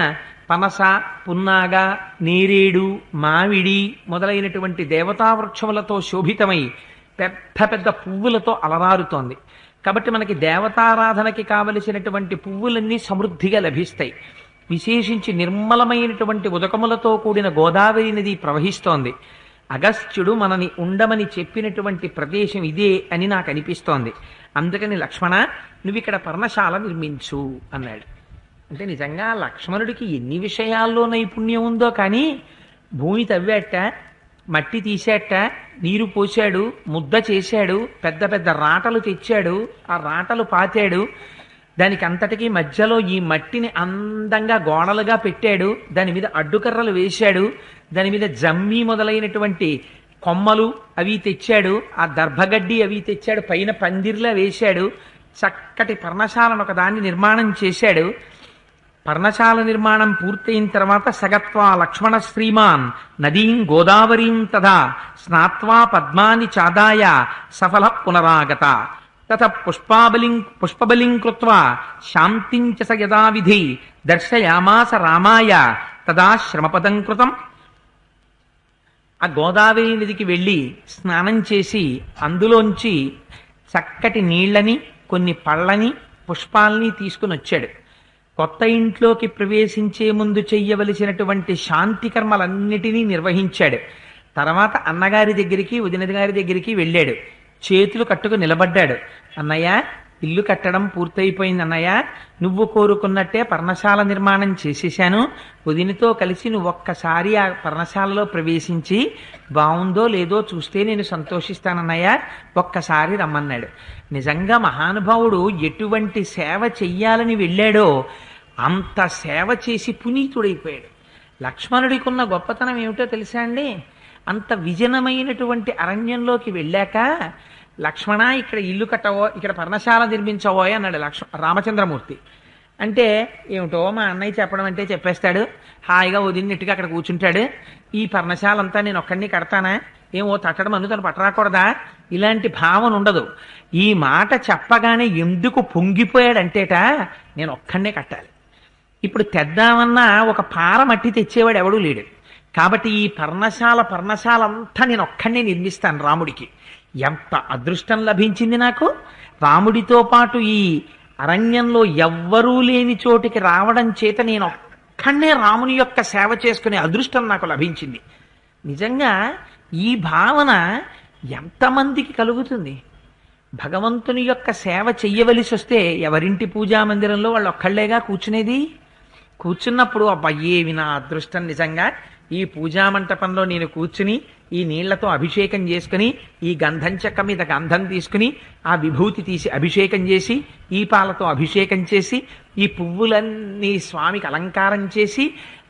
పనస, పున్నాగ, నేరేడు, మామిడి మొదలైనటువంటి దేవతా వృక్షములతో శోభితమై పెద్ద పెద్ద పువ్వులతో అలరారుతోంది. కాబట్టి మనకి దేవతారాధనకి కావలసినటువంటి పువ్వులన్నీ సమృద్ధిగా లభిస్తాయి. విశేషించి నిర్మలమైనటువంటి ఉదకములతో కూడిన గోదావరి నది ప్రవహిస్తోంది. అగస్త్యుడు మనని ఉండమని చెప్పినటువంటి ప్రదేశం ఇదే అని నాకు అనిపిస్తోంది. అందుకని లక్ష్మణ, నువ్వు ఇక్కడ పర్ణశాల నిర్మించు అన్నాడు. అంటే నిజంగా లక్ష్మణుడికి ఎన్ని విషయాల్లో నైపుణ్యం ఉందో కానీ భూమి తవ్వేట, మట్టి తీసేట, నీరు పోశాడు, ముద్ద చేశాడు, పెద్ద పెద్ద రాటలు తెచ్చాడు, ఆ రాటలు పాతాడు, దానికి అంతటికీ మధ్యలో ఈ మట్టిని అందంగా గోడలుగా పెట్టాడు, దాని మీద అడ్డుకర్రలు వేశాడు, దాని మీద జమ్మి మొదలైనటువంటి కొమ్మలు అవి తెచ్చాడు, ఆ దర్భగడ్డి అవి తెచ్చాడు, పైన పందిర్లా వేశాడు, చక్కటి పర్ణశాలను ఒకదాన్ని నిర్మాణం చేశాడు. పర్ణశాల నిర్మాణం పూర్తయిన తర్వాత సగత్వా లక్ష్మణ శ్రీమాన్ నదీం గోదావరీం తదా స్నాత్వా పద్మాని చాదాయ సఫల పునరాగత తత పుష్పబలిం కృత్వా శాంతించ స యథావిధి దర్శయామాస రామాయ తదా శ్రమపదం కృతం. ఆ గోదావరి నదికి వెళ్ళి స్నానం చేసి అందులోంచి చక్కటి నీళ్లని, కొన్ని పళ్ళని, పుష్పాలని తీసుకుని వచ్చాడు. కొత్త ఇంట్లోకి ప్రవేశించే ముందు చెయ్యవలసినటువంటి శాంతి కర్మలన్నిటినీ నిర్వహించాడు. తర్వాత అన్నగారి దగ్గరికి, వదిన గారి దగ్గరికి వెళ్ళాడు. చేతులు కట్టుకు నిలబడ్డాడు. అన్నయ్య, ఇల్లు కట్టడం పూర్తయిపోయింది అన్నయ్య, నువ్వు కోరుకున్నట్టే పర్ణశాల నిర్మాణం చేసేశాను, వదినతో కలిసి నువ్వు ఒక్కసారి ఆ పర్ణశాలలో ప్రవేశించి బాగుందో లేదో చూస్తే నేను సంతోషిస్తానన్నయ్య, ఒక్కసారి రమ్మన్నాడు. నిజంగా మహానుభావుడు ఎటువంటి సేవ చెయ్యాలని వెళ్ళాడో అంత సేవ చేసి పునీతుడైపోయాడు. లక్ష్మణుడికి ఉన్న గొప్పతనం ఏమిటో తెలుసా అండి? అంత విజనమైనటువంటి అరణ్యంలోకి వెళ్ళాక లక్ష్మణ, ఇక్కడ ఇల్లు కట్టవో, ఇక్కడ పర్ణశాల నిర్మించవో అన్నాడు రామచంద్రమూర్తి. అంటే ఏమిటో మా అన్నయ్య చెప్పడం అంటే చెప్పేస్తాడు, హాయిగా వదిలినట్టుగా అక్కడ కూర్చుంటాడు, ఈ పర్ణశాల అంతా నేను ఒక్కడిని కడతానా, ఏమో తట్టడం అందు తను పట్టరాకూడదా, ఇలాంటి భావన ఉండదు. ఈ మాట చెప్పగానే ఎందుకు పొంగిపోయాడంటేట, నేను ఒక్కడే కట్టాలి, ఇప్పుడు తెద్దామన్నా ఒక పార మట్టి తెచ్చేవాడు ఎవడూ లేడు, కాబట్టి ఈ పర్ణశాల అంతా నేను ఒక్కడే నిర్మిస్తాను రాముడికి. ఎంత అదృష్టం లభించింది నాకు! రాముడితో పాటు ఈ అరణ్యంలో ఎవ్వరూ లేని చోటికి రావడం చేత నేను ఒక్కడే రాముని యొక్క సేవ చేసుకునే అదృష్టం నాకు లభించింది. నిజంగా ఈ భావన ఎంతమందికి కలుగుతుంది? భగవంతుని యొక్క సేవ చెయ్యవలసి వస్తే ఎవరింటి పూజా మందిరంలో వాళ్ళు ఒక్కళ్ళేగా కూర్చునేది. కూర్చున్నప్పుడు అబ్బా ఏవి నా అదృష్టం నిజంగా, ఈ పూజా మంటపంలో నేను కూర్చుని ఈ నీళ్లతో అభిషేకం చేసుకుని ఈ గంధం చెక్క మీద గంధం తీసుకుని ఆ విభూతి తీసి అభిషేకం చేసి ఈ పాలతో అభిషేకం చేసి ఈ పువ్వులన్నీ స్వామికి అలంకారం చేసి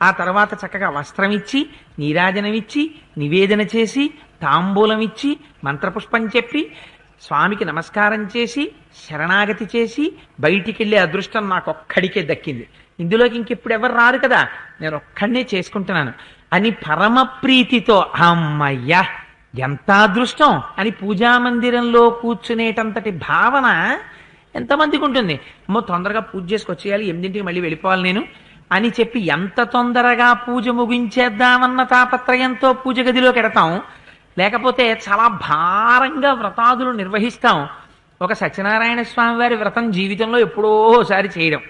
ఆ తర్వాత చక్కగా వస్త్రం ఇచ్చి నీరాజనం ఇచ్చి నివేదన చేసి తాంబూలం ఇచ్చి మంత్రపుష్పం చెప్పి స్వామికి నమస్కారం చేసి శరణాగతి చేసి బయటికి వెళ్ళే అదృష్టం నాకొక్కడికే దక్కింది. ఇందులోకి ఇంకెప్పుడు ఎవరు రారు కదా, నేను ఒక్కడనే చేసుకుంటున్నాను అని పరమ ప్రీతితో అమ్మయ్యా ఎంత అదృష్టం అని పూజా మందిరంలో కూర్చునేటంతటి భావన ఎంతమందికి ఉంటుంది? అమ్మో తొందరగా పూజ చేసుకొచ్చేయాలి, 8ంటికి మళ్ళీ వెళ్ళిపోవాలి నేను అని చెప్పి ఎంత తొందరగా పూజ ముగించేద్దామన్న తాపత్రయంతో పూజ గదిలోకి ఎడతాం. లేకపోతే చాలా భారంగా వ్రతాదులు నిర్వహిస్తాం. ఒక సత్యనారాయణ స్వామి వారి వ్రతం జీవితంలో ఎప్పుడోసారి చేయడం,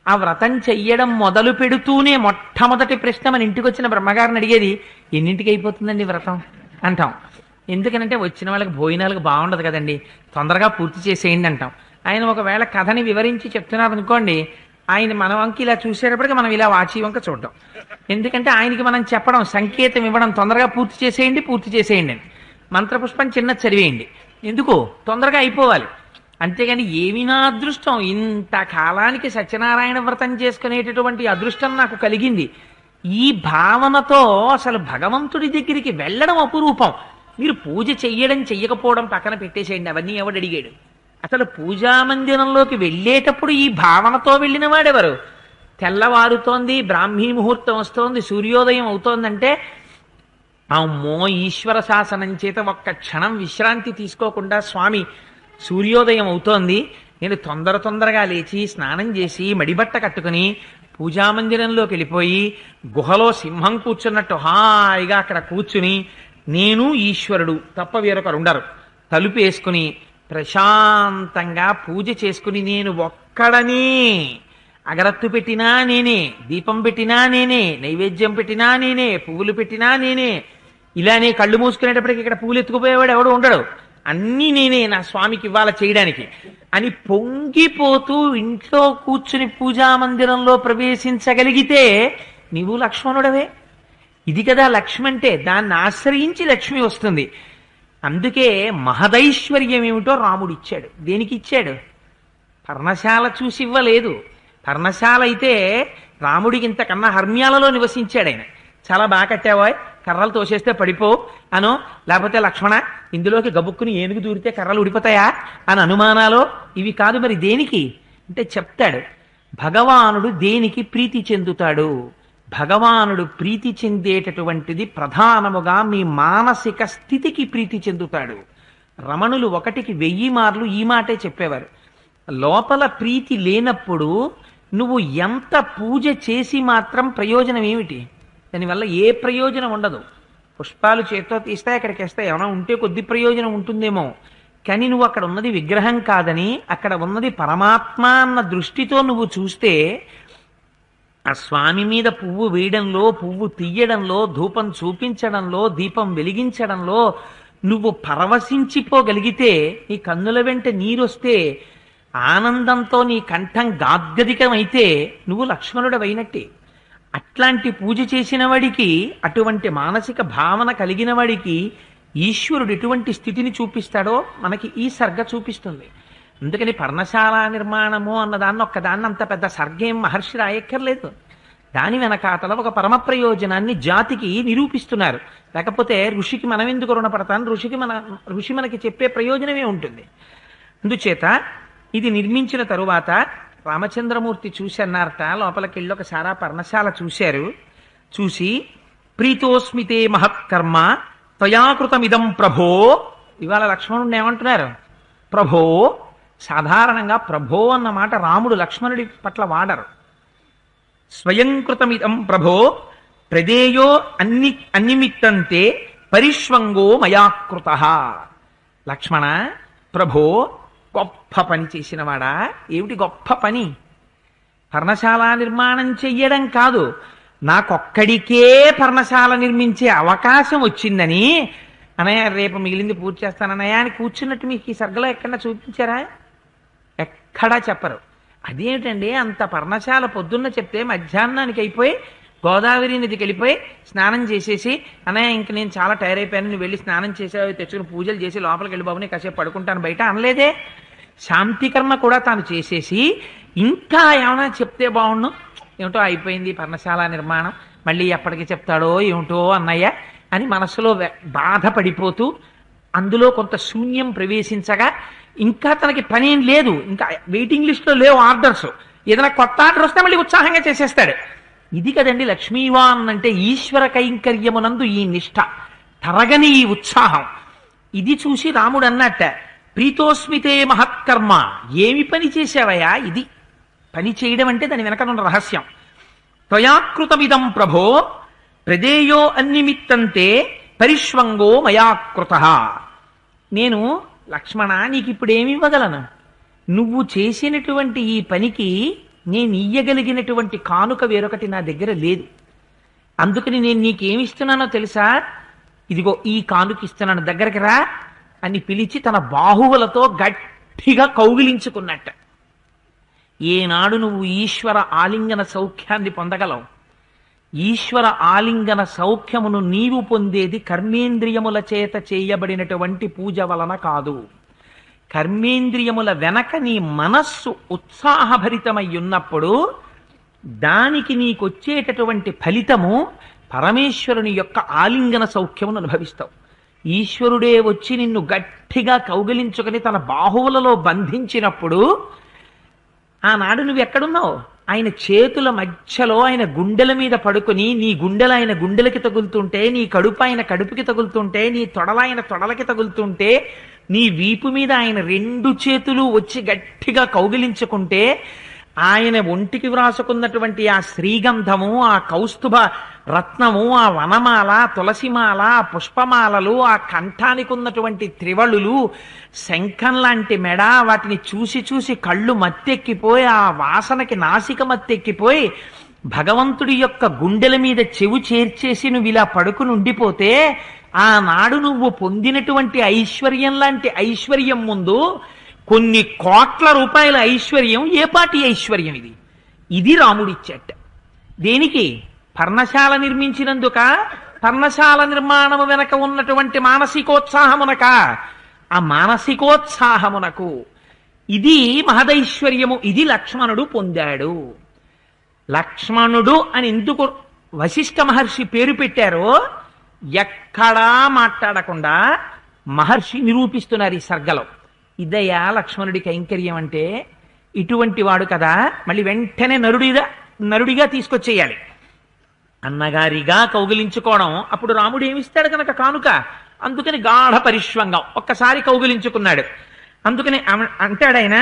ఆ వ్రతం చెయ్యడం మొదలు పెడుతూనే మొట్టమొదటి ప్రశ్న మన ఇంటికి వచ్చిన బ్రహ్మగారిని అడిగేది, ఎన్నింటికి అయిపోతుందండి వ్రతం అంటాం. ఎందుకనంటే వచ్చిన వాళ్ళకి భోజనాలకు బాగుండదు కదండి, తొందరగా పూర్తి చేసేయండి అంటాం. ఆయన ఒకవేళ కథని వివరించి చెప్తున్నారు అనుకోండి, ఆయన మన వంక ఇలా చూసేటప్పటికి మనం ఇలా వాచి వంక చూడడం. ఎందుకంటే ఆయనకి మనం చెప్పడం, సంకేతం ఇవ్వడం, తొందరగా పూర్తి చేసేయండి అని. మంత్రపుష్పం చిన్న చదివేయండి, ఎందుకు తొందరగా అయిపోవాలి. అంతేగాని ఏమి నా అదృష్టం, ఇంత కాలానికి సత్యనారాయణ వ్రతం చేసుకునేటటువంటి అదృష్టం నాకు కలిగింది. ఈ భావనతో అసలు భగవంతుడి దగ్గరికి వెళ్ళడం అపురూపం. మీరు పూజ చెయ్యడం చెయ్యకపోవడం పక్కన పెట్టేసేయండి, అవన్నీ ఎవడు అడిగాడు? అసలు పూజా మందిరంలోకి వెళ్ళేటప్పుడు ఈ భావనతో వెళ్ళిన వాడెవరు? తెల్లవారుతోంది, బ్రాహ్మీ ముహూర్తం వస్తోంది, సూర్యోదయం అవుతోందంటే అమ్మో ఈశ్వర శాసనం చేత ఒక్క క్షణం విశ్రాంతి తీసుకోకుండా స్వామి సూర్యోదయం అవుతోంది, నేను తొందరగా లేచి స్నానం చేసి మడిబట్ట కట్టుకుని పూజామందిరంలోకి వెళ్ళిపోయి గుహలో సింహం కూర్చున్నట్టు హాయిగా అక్కడ కూర్చుని నేను ఈశ్వరుడు తప్ప వేరొకరు ఉండరు తలుపు వేసుకుని ప్రశాంతంగా పూజ చేసుకుని నేను ఒక్కడనే, అగరత్తు పెట్టినా నేనే, దీపం పెట్టినా నేనే, నైవేద్యం పెట్టినా నేనే, పువ్వులు పెట్టినా నేనే, ఇలానే కళ్ళు మూసుకునేటప్పటికి ఇక్కడ పువ్వులు ఎత్తుకుపోయేవాడు ఎవడు ఉండడు, అన్నీ నేనే నా స్వామికి ఇవ్వాల చేయడానికి అని పొంగిపోతూ ఇంట్లో కూర్చుని పూజా మందిరంలో ప్రవేశించగలిగితే నీవు లక్ష్మణుడవే. ఇది కదా లక్ష్మి అంటే, దాన్ని ఆశ్రయించి లక్ష్మి వస్తుంది. అందుకే మహదైశ్వర్యం ఏమిటో రాముడు ఇచ్చాడు. దేనికి ఇచ్చాడు? పర్ణశాల చూసి ఇవ్వలేదు. పర్ణశాల అయితే రాముడికి ఇంతకన్నా హర్మ్యాలలో నివసించాడు ఆయన. చాలా బాగా కట్టావో, కర్రలు తోసేస్తే పడిపో అనో, లేకపోతే లక్ష్మణ ఇందులోకి గబుక్కుని ఏనుగు దూరితే కర్రలు ఉడిపోతాయా అని అనుమానాలో ఇవి కాదు. మరి దేనికి అంటే చెప్తాడు. భగవానుడు దేనికి ప్రీతి చెందుతాడు? భగవానుడు ప్రీతి చెందేటటువంటిది ప్రధానముగా మీ మానసిక స్థితికి ప్రీతి చెందుతాడు. రమణులు 1కి 1000 మార్లు ఈ మాటే చెప్పేవారు. లోపల ప్రీతి లేనప్పుడు నువ్వు ఎంత పూజ చేసి మాత్రం ప్రయోజనం ఏమిటి? దానివల్ల ఏ ప్రయోజనం ఉండదు. పుష్పాలు చేత్తో తీస్తే అక్కడికి వేస్తే ఏమైనా ఉంటే కొద్ది ప్రయోజనం ఉంటుందేమో, కానీ నువ్వు అక్కడ ఉన్నది విగ్రహం కాదని, అక్కడ ఉన్నది పరమాత్మ అన్న దృష్టితో నువ్వు చూస్తే ఆ స్వామి మీద పువ్వు వేయడంలో, పువ్వు తీయడంలో, ధూపం చూపించడంలో, దీపం వెలిగించడంలో నువ్వు పరవశించిపోగలిగితే, నీ కన్నుల వెంట నీరొస్తే, ఆనందంతో నీ కంఠం గాద్గదికమైతే నువ్వు లక్ష్మణుడవైనట్టే. అట్లాంటి పూజ చేసిన వాడికి, అటువంటి మానసిక భావన కలిగిన వాడికి ఈశ్వరుడు ఎటువంటి స్థితిని చూపిస్తాడో మనకి ఈ సర్గ చూపిస్తుంది. అందుకని పర్ణశాల నిర్మాణము అన్నదాన్ని ఒక్కదాన్ని అంత పెద్ద సర్గేం మహర్షి రాయక్కర్లేదు. దాని వెనకాతల ఒక పరమ ప్రయోజనాన్ని జాతికి నిరూపిస్తున్నారు. లేకపోతే ఋషికి మనం ఎందుకు రుణపడతాను? ఋషి మనకి చెప్పే ప్రయోజనమే ఉంటుంది. అందుచేత ఇది నిర్మించిన తరువాత రామచంద్రమూర్తి చూసి అన్నారట, లోపలికి వెళ్ళి ఒకసారి పర్ణశాల చూశారు. చూసి ప్రీతోస్మితే మహత్కర్మ త్వయాకృతమిదం ప్రభో. ఇవాళ లక్ష్మణుడిని ఏమంటున్నారు? ప్రభో. సాధారణంగా ప్రభో అన్న మాట రాముడు లక్ష్మణుడి పట్ల వాడరు. స్వయంకృతమిదం ప్రభో ప్రదేయో అన్నిమిత్తంతే పరిష్వంగో మయాకృత. లక్ష్మణ, ప్రభో గొప్ప పని చేసినవాడా? ఏమిటి గొప్ప పని? పర్ణశాల నిర్మాణం చెయ్యడం కాదు, నాకొక్కడికే పర్ణశాల నిర్మించే అవకాశం వచ్చిందని. అన్నయ్య రేపు మిగిలింది పూర్తి చేస్తానన్నయ్య అని కూర్చున్నట్టు మీకు ఈ సర్గలో ఎక్కడన్నా చూపించారా? ఎక్కడా చెప్పరు. అదేమిటండి, అంత పర్ణశాల పొద్దున్న చెప్తే మధ్యాహ్నానికి అయిపోయి గోదావరి నదికి వెళ్ళిపోయి స్నానం చేసేసి, అన్నయ్య ఇంక నేను చాలా టైర్ అయిపోయాను, నువ్వు వెళ్ళి స్నానం చేసావు, తెచ్చుకుని పూజలు చేసి లోపలికి వెళ్ళి బాబు నేను కాసేపు పడుకుంటాను బయట అనలేదే. శాంతికర్మ కూడా తాను చేసేసి ఇంకా ఏమైనా చెప్తే బాగుండు, ఏమిటో అయిపోయింది పర్ణశాల నిర్మాణం, మళ్ళీ ఎప్పటికి చెప్తాడో ఏమిటో అన్నయ్య అని మనసులో బాధపడిపోతూ అందులో కొంత శూన్యం ప్రవేశించగా ఇంకా తనకి పనేం లేదు, ఇంకా వెయిటింగ్ లిస్ట్లో లేవు ఆర్డర్స్, ఏదైనా కొత్త ఆర్డర్ వస్తే మళ్ళీ ఉత్సాహంగా చేసేస్తాడు. ఇది కదండి లక్ష్మీవాన్ అంటే, ఈశ్వర కైంకర్యమునందు ఈ నిష్ఠ, తరగని ఈ ఉత్సాహం. ఇది చూసి రాముడు అన్నట్ట, ప్రీతోస్మితే మహత్కర్మ, ఏమి పని చేసావయ్యా? ఇది పని చేయడం అంటే దాని వెనకనున్న రహస్యం. త్వయాకృతమిదం ప్రభో ప్రదేయో అన్నిమిత్తంతే పరిష్వంగో మయాకృత. నేను లక్ష్మణ నీకు ఇప్పుడు ఏమి ఇవ్వగలను? నువ్వు చేసినటువంటి ఈ పనికి నేను ఇయ్యగలిగినటువంటి కానుక వేరొకటి నా దగ్గర లేదు. అందుకని నేను నీకేమి ఇస్తున్నానో తెలుసా? ఇదిగో ఈ కానుక ఇస్తున్నాను, దగ్గరికి రా అని పిలిచి తన బాహువులతో గట్టిగా కౌగిలించుకున్నట్ట. ఏనాడు నువ్వు ఈశ్వర ఆలింగన సౌఖ్యాన్ని పొందగలవు? ఈశ్వర ఆలింగన సౌఖ్యమును నీవు పొందేది కర్మేంద్రియముల చేత చేయబడినటువంటి పూజ వలన కాదు. కర్మేంద్రియముల వెనక నీ మనస్సు ఉత్సాహభరితమై ఉన్నప్పుడు దానికి నీకొచ్చేటటువంటి ఫలితము పరమేశ్వరుని యొక్క ఆలింగన సౌఖ్యమును అనుభవిస్తావు. ఈశ్వరుడే వచ్చి నిన్ను గట్టిగా కౌగిలించుకొని తన బాహువులలో బంధించినప్పుడు ఆనాడు నువ్వు ఎక్కడున్నావు? ఆయన చేతుల మధ్యలో ఆయన గుండెల మీద పడుకుని, నీ గుండెలు ఆయన గుండెలకి తగులుతుంటే, నీ కడుపు ఆయన కడుపుకి తగులుతుంటే, నీ తొడలు ఆయన తొడలకి తగులుతుంటే, నీ వీపు మీద ఆయన రెండు చేతులు వచ్చి గట్టిగా కౌగిలించుకుంటే, ఆయన ఒంటికి వ్రాసుకున్నటువంటి ఆ శ్రీగంధము, ఆ కౌస్తుభ రత్నము, ఆ వనమాల, తులసిమాల, పుష్పమాలలు, ఆ కంఠానికి ఉన్నటువంటి త్రివళులు, శంఖం లాంటి మెడ, వాటిని చూసి చూసి కళ్ళు మత్తెక్కిపోయి, ఆ వాసనకి నాసిక మత్తెక్కిపోయి, భగవంతుడి యొక్క గుండెల మీద చెవు చేర్చేసి నువ్వు ఇలా పడుకుని ఉండిపోతే, ఆనాడు నువ్వు పొందినటువంటి ఐశ్వర్యం లాంటి ఐశ్వర్యం ముందు కొన్ని కోట్ల రూపాయల ఐశ్వర్యం ఏ పాటి ఐశ్వర్యం ఇది? ఇది రాముడిచ్చేట. దేనికి? పర్ణశాల నిర్మించినందుక? పర్ణశాల నిర్మాణము వెనక ఉన్నటువంటి మానసికోత్సాహమునక? ఆ మానసికోత్సాహమునకు. ఇది మహదైశ్వర్యము. ఇది లక్ష్మణుడు పొందాడు. లక్ష్మణుడు అని ఎందుకు వశిష్ఠ మహర్షి పేరు పెట్టారో ఎక్కడా మాట్లాడకుండా మహర్షి నిరూపిస్తున్నారు ఈ సర్గలో. ఇదయ్యా లక్ష్మణుడి కైంకర్యం అంటే. ఇటువంటి వాడు కదా, మళ్ళీ వెంటనే నరుడిగా తీసుకొచ్చేయాలి. అన్నగారిగా కౌగిలించుకోవడం. అప్పుడు రాముడు ఏమిస్తాడు కనుక కానుక? అందుకని గాఢ పరిష్వంగం, ఒక్కసారి కౌగిలించుకున్నాడు. అందుకని అంటాడాయన,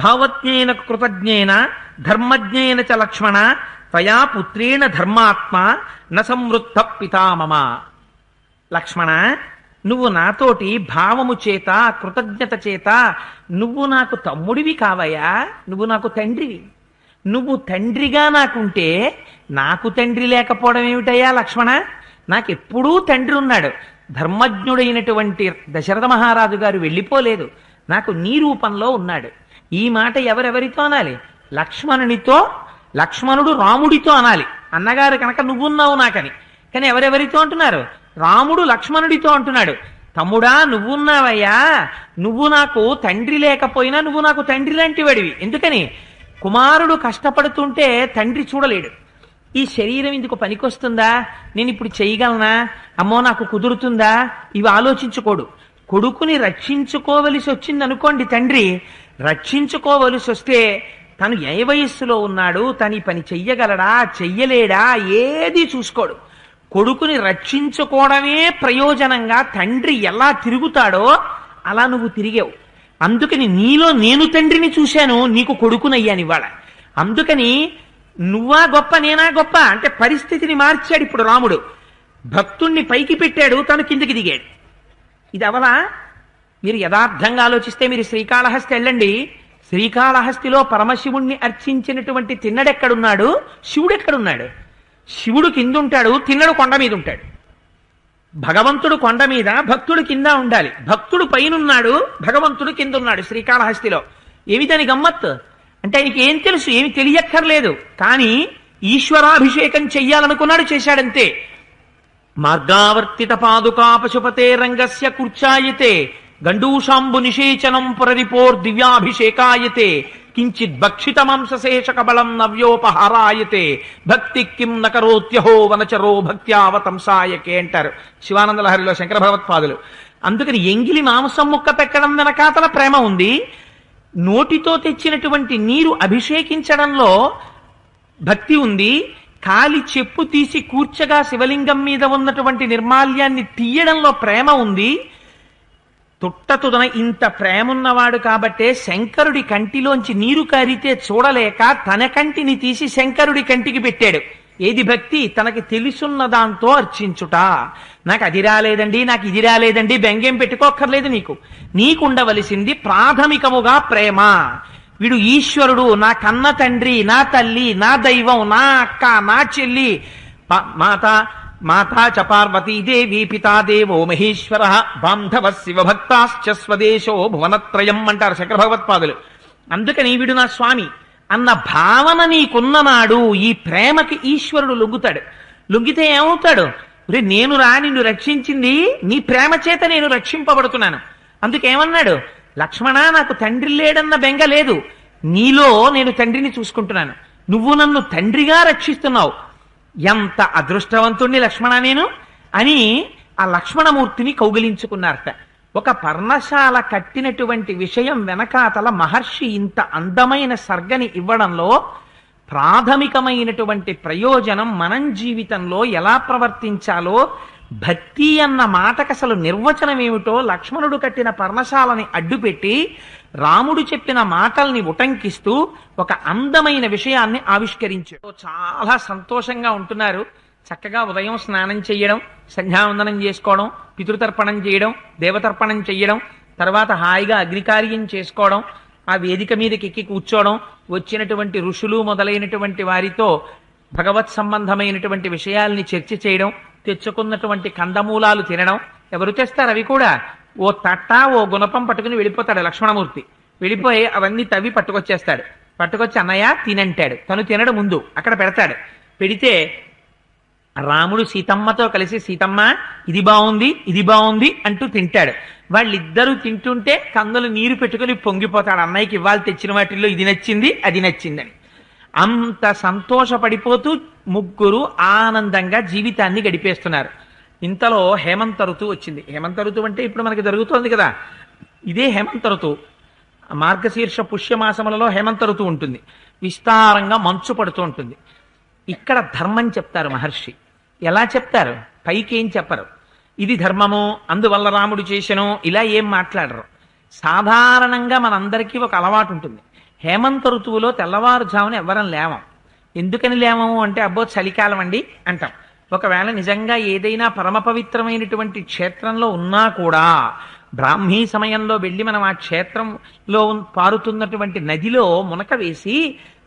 భావజ్ఞేన కృతజ్ఞేన ధర్మజ్ఞేన చ లక్ష్మణ త్వయా పుత్రేణ ధర్మాత్మ న సంవృద్ధ పితామమ. లక్ష్మణ, నువ్వు నాతోటి భావము చేత, కృతజ్ఞత చేత, నువ్వు నాకు తమ్ముడివి కావయ్యా, నువ్వు నాకు తండ్రివి. నువ్వు తండ్రిగా నాకుంటే నాకు తండ్రి లేకపోవడం ఏమిటయ్యా లక్ష్మణ? నాకెప్పుడూ తండ్రి ఉన్నాడు. ధర్మజ్ఞుడైనటువంటి దశరథ మహారాజు గారు వెళ్ళిపోలేదు, నాకు నీ రూపంలో ఉన్నాడు. ఈ మాట ఎవరెవరితో అనాలి? లక్ష్మణునితో, లక్ష్మణుడు రాముడితో అనాలి. అన్నగారు కనుక నువ్వున్నావు నాకని. కానీ ఎవరెవరితో అంటున్నారు? రాముడు లక్ష్మణుడితో అంటున్నాడు, తమ్ముడా నువ్వున్నావయ్యా, నువ్వు నాకు తండ్రి లేకపోయినా నువ్వు నాకు తండ్రి లాంటి వాడివి. ఎందుకని? కుమారుడు కష్టపడుతుంటే తండ్రి చూడలేడు. ఈ శరీరం ఇందుకు పనికొస్తుందా, నేను ఇప్పుడు చేయగలనా, అమ్మో నాకు కుదురుతుందా, ఇవి ఆలోచించుకోడు. కొడుకుని రక్షించుకోవలసి వచ్చింది అనుకోండి, తండ్రి రక్షించుకోవలసి వస్తే తను ఏ వయస్సులో ఉన్నాడు, తను ఈ పని చెయ్యగలడా చెయ్యలేడా ఏది చూసుకోడు. కొడుకుని రక్షించుకోవడమే ప్రయోజనంగా తండ్రి ఎలా తిరుగుతాడో అలా నువ్వు తిరిగావు. అందుకని నీలో నేను తండ్రిని చూశాను, నీకు కొడుకునయ్యాను ఇవాళ. అందుకని నువ్వా గొప్ప నేనా గొప్ప అంటే పరిస్థితిని మార్చాడు ఇప్పుడు రాముడు. భక్తుణ్ణి పైకి పెట్టాడు, తను కిందకి దిగాడు. ఇది అవలా? మీరు యథార్థంగా ఆలోచిస్తే మీరు శ్రీకాళహస్తి వెళ్ళండి. శ్రీకాళహస్తిలో పరమశివుణ్ణి అర్చించినటువంటి తిన్నడెక్కడున్నాడు, శివుడు ఎక్కడున్నాడు? శివుడు కింద ఉంటాడు, తిన్నడు కొండ మీద ఉంటాడు. భగవంతుడు కొండ మీద, భక్తుడు కింద ఉండాలి. భక్తుడు పైనున్నాడు, భగవంతుడు కింద ఉన్నాడు శ్రీకాళహస్తిలో. ఏమి దాని గమ్మత్తు అంటే ఆయనకి ఏం తెలుసు, ఏమి తెలియక్కర్లేదు. కానీ ఈశ్వరాభిషేకం చెయ్యాలనుకున్నాడు, చేశాడంతే. మార్గావర్తిత పాదుకా పశుపతే రంగస్య కూర్చాయతే గండూషాంబు నిషేచనం పురరిపోర్ దివ్యాభిషేకాయతే కించిత్ భక్షిత మాంసశేషక బలం నవ్యోపహారాయతే భక్తి కిం నకరోత్యహో వనచరో భక్త్యావతంసాయకే అంటారు శివానంద లహరిలో శంకర భగవత్పాదులు. అందుకని ఎంగిలి మాంసం ముక్క పెట్టడం వెనకాతల ప్రేమ ఉంది. నోటితో తెచ్చినటువంటి నీరు అభిషేకించడంలో భక్తి ఉంది. కాలి చెప్పు తీసి కూర్చగా శివలింగం మీద ఉన్నటువంటి నిర్మాల్యాన్ని తీయడంలో ప్రేమ ఉంది. తుట్టతుదన ఇంత ప్రేమున్నవాడు కాబట్టే శంకరుడి కంటిలోంచి నీరు కారితే చూడలేక తన కంటిని తీసి శంకరుడి కంటికి పెట్టాడు. ఏది భక్తి? తనకి తెలుసున్న దాంతో అర్చించుట. నాకు అది రాలేదండి, నాకు ఇది రాలేదండి, బెంగేం పెట్టుకోక్కర్లేదు. నీకుండవలసింది ప్రాథమికముగా ప్రేమ. వీడు ఈశ్వరుడు, నా కన్న తండ్రి, నా తల్లి, నా దైవం, నా అక్క, నా చెల్లి, మాతా చ పార్వతీదేవి, పితాదేవో మహేశ్వర, బాంధవ శివభక్తాశ్చ స్వదేశో భువనత్రయం అంటారు శంకర భగవత్పాదులు. అందుకని వీడు నా స్వామి అన్న భావన నీకున్ననాడు ఈ ప్రేమకి ఈశ్వరుడు లొంగుతాడు. లొంగితే ఏమవుతాడు? నేను నిన్ను రక్షించింది నీ ప్రేమ చేత, నేను రక్షింపబడుతున్నాను. అందుకేమన్నాడు? లక్ష్మణ, నాకు తండ్రి లేడన్న బెంగ లేదు, నీలో నేను తండ్రిని చూసుకుంటున్నాను, నువ్వు నన్ను తండ్రిగా రక్షిస్తున్నావు. ఎంత అదృష్టవంతుణ్ణి లక్ష్మణ నేను అని ఆ లక్ష్మణమూర్తిని కౌగిలించుకున్నారట. ఒక పర్ణశాల కట్టినటువంటి విషయం వెనకాతల మహర్షి ఇంత అందమైన సర్గని ఇవ్వడంలో ప్రాథమికమైనటువంటి ప్రయోజనం మనం జీవితంలో ఎలా ప్రవర్తించాలో, భక్తి అన్న మాటకు అసలు నిర్వచనం ఏమిటో లక్ష్మణుడు కట్టిన పర్ణశాలని అడ్డుపెట్టి రాముడు చెప్పిన మాటల్ని ఉటంకిస్తూ ఒక అందమైన విషయాన్ని ఆవిష్కరించాడు. చాలా సంతోషంగా ఉంటున్నారు. చక్కగా ఉదయం స్నానం చేయడం, సంధ్యావందనం చేసుకోవడం, పితృతర్పణం చేయడం, దేవతర్పణం చేయడం, తర్వాత హాయిగా అగ్నికార్యం చేసుకోవడం, ఆ వేదిక మీదకి ఎక్కి కూర్చోవడం, వచ్చినటువంటి ఋషులు మొదలైనటువంటి వారితో భగవత్ సంబంధమైనటువంటి విషయాల్ని చర్చ చేయడం, తెచ్చుకున్నటువంటి కందమూలాలు తినడం. ఎవరు తెస్తారు అవి కూడా? ఓ తట్ట ఓ గుణపం పట్టుకుని వెళ్ళిపోతాడు లక్ష్మణమూర్తి. వెళ్ళిపోయి అవన్నీ తవ్వి పట్టుకొచ్చేస్తాడు. పట్టుకొచ్చి అన్నయ్య తినంటాడు. తను తినడు, ముందు అక్కడ పెడతాడు. పెడితే రాముడు సీతమ్మతో కలిసి సీతమ్మ ఇది బాగుంది, ఇది బాగుంది అంటూ తింటాడు. వాళ్ళిద్దరూ తింటుంటే కందులు నీరు పెట్టుకుని పొంగిపోతాడు. అన్నయ్యకి ఇవాళ తెచ్చిన వాటిల్లో ఇది నచ్చింది, అది నచ్చిందని. అంత సంతోషపడిపోతూ ముగ్గురు ఆనందంగా జీవితాన్ని గడిపేస్తున్నారు. ఇంతలో హేమంత ఋతువు వచ్చింది. హేమంత ఋతువు అంటే ఇప్పుడు మనకి జరుగుతోంది కదా, ఇదే హేమంత ఋతువు. మార్గశీర్ష పుష్యమాసములలో హేమంత ఋతువు ఉంటుంది. విస్తారంగా మంచు పడుతూ ఉంటుంది. ఇక్కడ ధర్మం చెప్తారు మహర్షి. ఎలా చెప్తారు? పైకి ఏం చెప్పరు. ఇది ధర్మము, అందువల్ల రాముడు చేసెను, ఇలా ఏం మాట్లాడరు. సాధారణంగా మనందరికీ ఒక అలవాటు ఉంటుంది. హేమంత ఋతువులో తెల్లవారుజామున ఎవ్వరం లేవం. ఎందుకని లేవము అంటే అబ్బో చలికాలం అండి అంటాం. ఒకవేళ నిజంగా ఏదైనా పరమ పవిత్రమైనటువంటి క్షేత్రంలో ఉన్నా కూడా బ్రాహ్మీ సమయంలో వెళ్ళి మనం ఆ క్షేత్రంలో పారుతున్నటువంటి నదిలో మునక వేసి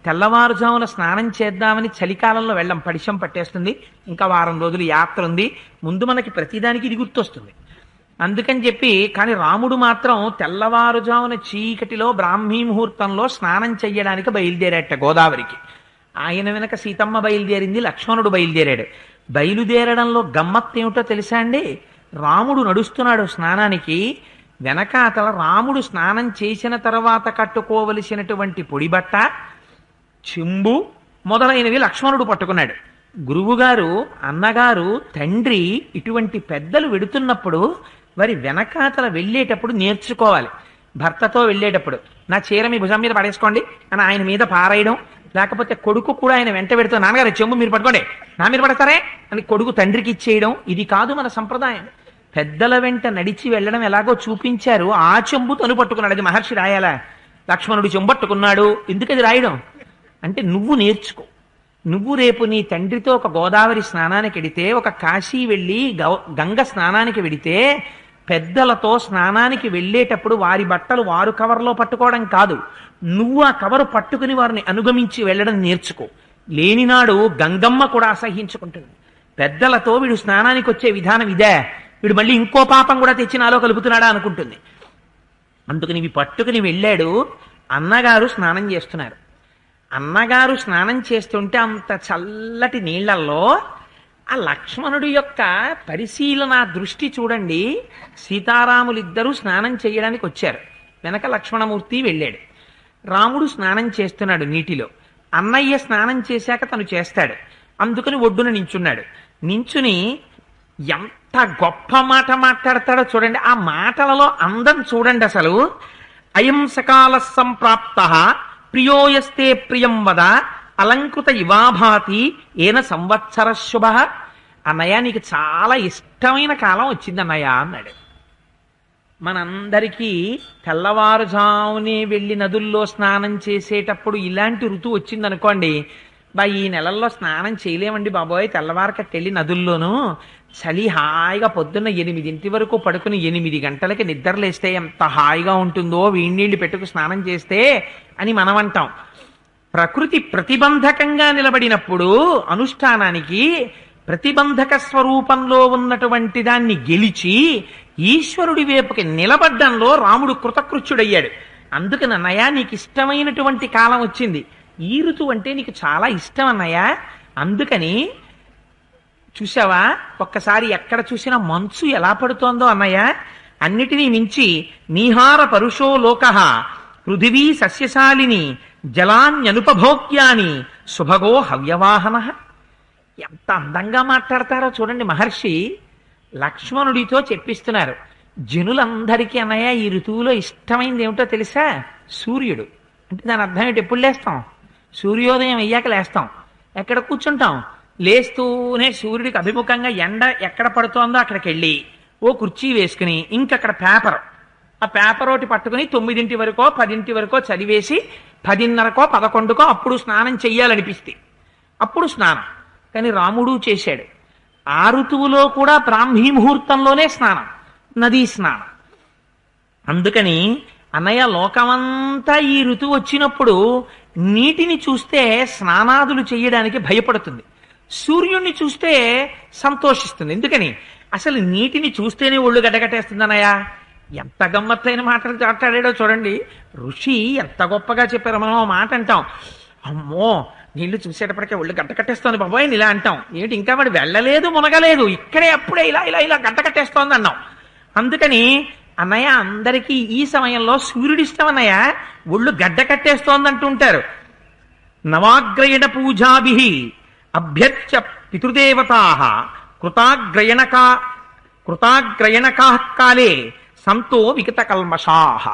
తెల్లవారుజామున స్నానం చేద్దామని చలికాలంలో వెళ్ళం, పడిశం పట్టేస్తుంది. ఇంకా వారం రోజులు యాత్ర ఉంది, ముందు మనకి ప్రతిదానికి ఇది గుర్తొస్తుంది. అందుకని చెప్పి కానీ రాముడు మాత్రం తెల్లవారుజామున చీకటిలో బ్రాహ్మీ ముహూర్తంలో స్నానం చెయ్యడానికి బయలుదేరాట గోదావరికి. ఆయన వెనక సీతమ్మ బయలుదేరింది, లక్ష్మణుడు బయలుదేరాడు. బయలుదేరడంలో గమ్మత్తు ఏమిటో తెలుసా అండి? రాముడు నడుస్తున్నాడు స్నానానికి, వెనకాతల రాముడు స్నానం చేసిన తర్వాత కట్టుకోవలసినటువంటి పొడిబట్ట, చెంబు మొదలైనవి లక్ష్మణుడు పట్టుకున్నాడు. గురువుగారు, అన్నగారు, తండ్రి ఇటువంటి పెద్దలు వెడుతున్నప్పుడు వారి వెనకాతల వెళ్ళేటప్పుడు నేర్చుకోవాలి. భర్తతో వెళ్ళేటప్పుడు నా చీర మీ భుజం మీద పడేసుకోండి అని ఆయన మీద పారేయడం, లేకపోతే కొడుకు కూడా ఆయన వెంట పెడుతూ నాన్నగారు చెంబు మీరు పట్టుకోండి, నా మీద పడతారే అని కొడుకు తండ్రికి ఇచ్చేయడం. ఇది కాదు మన సంప్రదాయం. పెద్దల వెంట నడిచి వెళ్ళడం ఎలాగో చూపించారు, ఆ చెంబు తను పట్టుకున్నాడు. అది మహర్షి రాయాలా? లక్ష్మణుడు చెంబట్టుకున్నాడు. ఎందుకది రాయడం అంటే నువ్వు నేర్చుకో. నువ్వు రేపు నీ తండ్రితో ఒక గోదావరి స్నానానికి వెడితే, ఒక కాశీ వెళ్ళి గంగ స్నానానికి వెడితే పెద్దలతో స్నానానికి వెళ్ళేటప్పుడు వారి బట్టలు వారు కవర్లో పట్టుకోవడం కాదు, నువ్వు ఆ కవరు పట్టుకుని వారిని అనుగమించి వెళ్ళడం నేర్చుకో. లేనినాడు గంగమ్మ కూడా అసహ్యించుకుంటుంది. పెద్దలతో వీడు స్నానానికి వచ్చే విధానం ఇదే, వీడు మళ్ళీ ఇంకో పాపం కూడా తెచ్చి నాలో కలుపుతున్నాడా అనుకుంటుంది. అందుకని ఇవి పట్టుకుని వెళ్ళాడు. అన్నగారు స్నానం చేస్తున్నారు. అన్నగారు స్నానం చేస్తుంటే అంత చల్లటి నీళ్లలో ఆ లక్ష్మణుడి యొక్క పరిశీలన దృష్టి చూడండి. సీతారాములిద్దరూ స్నానం చేయడానికి వచ్చారు. వెనక లక్ష్మణమూర్తి వెళ్ళాడు. రాముడు స్నానం చేస్తున్నాడు నీటిలో. అన్నయ్య స్నానం చేశాక తను చేస్తాడు. అందుకని ఒడ్డున నించున్నాడు. నించుని ఎంత గొప్ప మాట మాట్లాడతాడో చూడండి. ఆ మాటలలో అందం చూడండి. అసలు అయం సకాల సంప్రాప్త ప్రియోయస్తే ప్రియం వద అలంకృత ఇవాభాతి ఏన సంవత్సర శుభ. అన్నయ్య నీకు చాలా ఇష్టమైన కాలం వచ్చింది అన్నయ్య అన్నాడు. మనందరికీ తెల్లవారుజామునే వెళ్ళి నదుల్లో స్నానం చేసేటప్పుడు ఇలాంటి ఋతువు వచ్చిందనుకోండి, ఈ నెలల్లో స్నానం చేయలేమండి బాబోయ్, తెల్లవారకట్టెళ్ళి నదుల్లోనూ చలి హాయిగా పొద్దున్న 8 వరకు పడుకుని 8 గంటలకి నిద్రలేస్తే ఎంత హాయిగా ఉంటుందో వేడినీళ్ళు పెట్టుకు స్నానం చేస్తే అని మనం అంటాం. ప్రకృతి ప్రతిబంధకంగా నిలబడినప్పుడు అనుష్ఠానానికి ప్రతిబంధక స్వరూపంలో ఉన్నటువంటి దాన్ని గెలిచి ఈశ్వరుడి వైపుకి నిలబడ్డంలో రాముడు కృతకృత్యుడయ్యాడు. అందుకని అన్నయ్య నీకు ఇష్టమైనటువంటి కాలం వచ్చింది, ఈ ఋతువు అంటే నీకు చాలా ఇష్టం అన్నయ్య. అందుకని చూసావా, ఒక్కసారి ఎక్కడ చూసినా మంచు ఎలా పడుతోందో అన్నయ్య. అన్నిటినీ మించి నీహార పరుషో లోకః పృథివీ సస్యశాలిని జలాన్యనుపభోగ్యాని శుభగో హవ్యవాహన. ఎంత అందంగా మాట్లాడతారో చూడండి మహర్షి. లక్ష్మణుడితో చెప్పిస్తున్నారు. జనులందరికీ అన్నయ్య ఈ ఋతువులో ఇష్టమైంది ఏమిటో తెలుసా? సూర్యుడు. అంటే దాని అర్థం ఏంటి? ఎప్పుడు లేస్తాం? సూర్యోదయం అయ్యాక లేస్తాం. ఎక్కడ కూర్చుంటాం? లేస్తూనే సూర్యుడికి అభిముఖంగా ఎండ ఎక్కడ పడుతోందో అక్కడికి వెళ్ళి ఓ కుర్చీ వేసుకుని ఇంకక్కడ పేపర్, ఆ పేపర్ ఒకటి పట్టుకుని 9 వరకో 10 వరకో చదివేసి 10:30కో 11కో అప్పుడు స్నానం చెయ్యాలనిపిస్తే అప్పుడు స్నానం. కానీ రాముడు చేశాడు. ఆ ఋతువులో కూడా బ్రాహ్మీ ముహూర్తంలోనే స్నానం, నదీ స్నానం. అందుకని అన్నయ్య లోకమంతా ఈ ఋతువు వచ్చినప్పుడు నీటిని చూస్తే స్నానాదులు చేయడానికి భయపడుతుంది, సూర్యుడిని చూస్తే సంతోషిస్తుంది. ఎందుకని? అసలు నీటిని చూస్తేనే ఒళ్ళు గడ్డగట్టేస్తుంది అన్నయ్య. ఎంత గమ్మత్తైన మాట్లాడాడో చూడండి. ఋషి ఎంత గొప్పగా చెప్పారో. మనం ఆ మాట అంటాం, అమ్మో నీళ్లు చూసేటప్పటికే ఒళ్ళు గడ్డ కట్టేస్తోంది బాబోయ్ ఇలా అంటాం. ఏంటి ఇంకా వాడు వెళ్ళలేదు మునగలేదు, ఇక్కడే అప్పుడే ఇలా ఇలా ఇలా గడ్డ కట్టేస్తోంది అన్నాం. అందుకని అన్నయ్య అందరికీ ఈ సమయంలో సూర్యుడి ఇష్టం అన్నయ్య, ఒళ్ళు గడ్డ కట్టేస్తోంది అంటుంటారు. నవాగ్రయణ పూజాభి అభ్యర్చ పితృదేవతా కృతాగ్రయణకా కాలే సంతో విగత కల్మషాహ.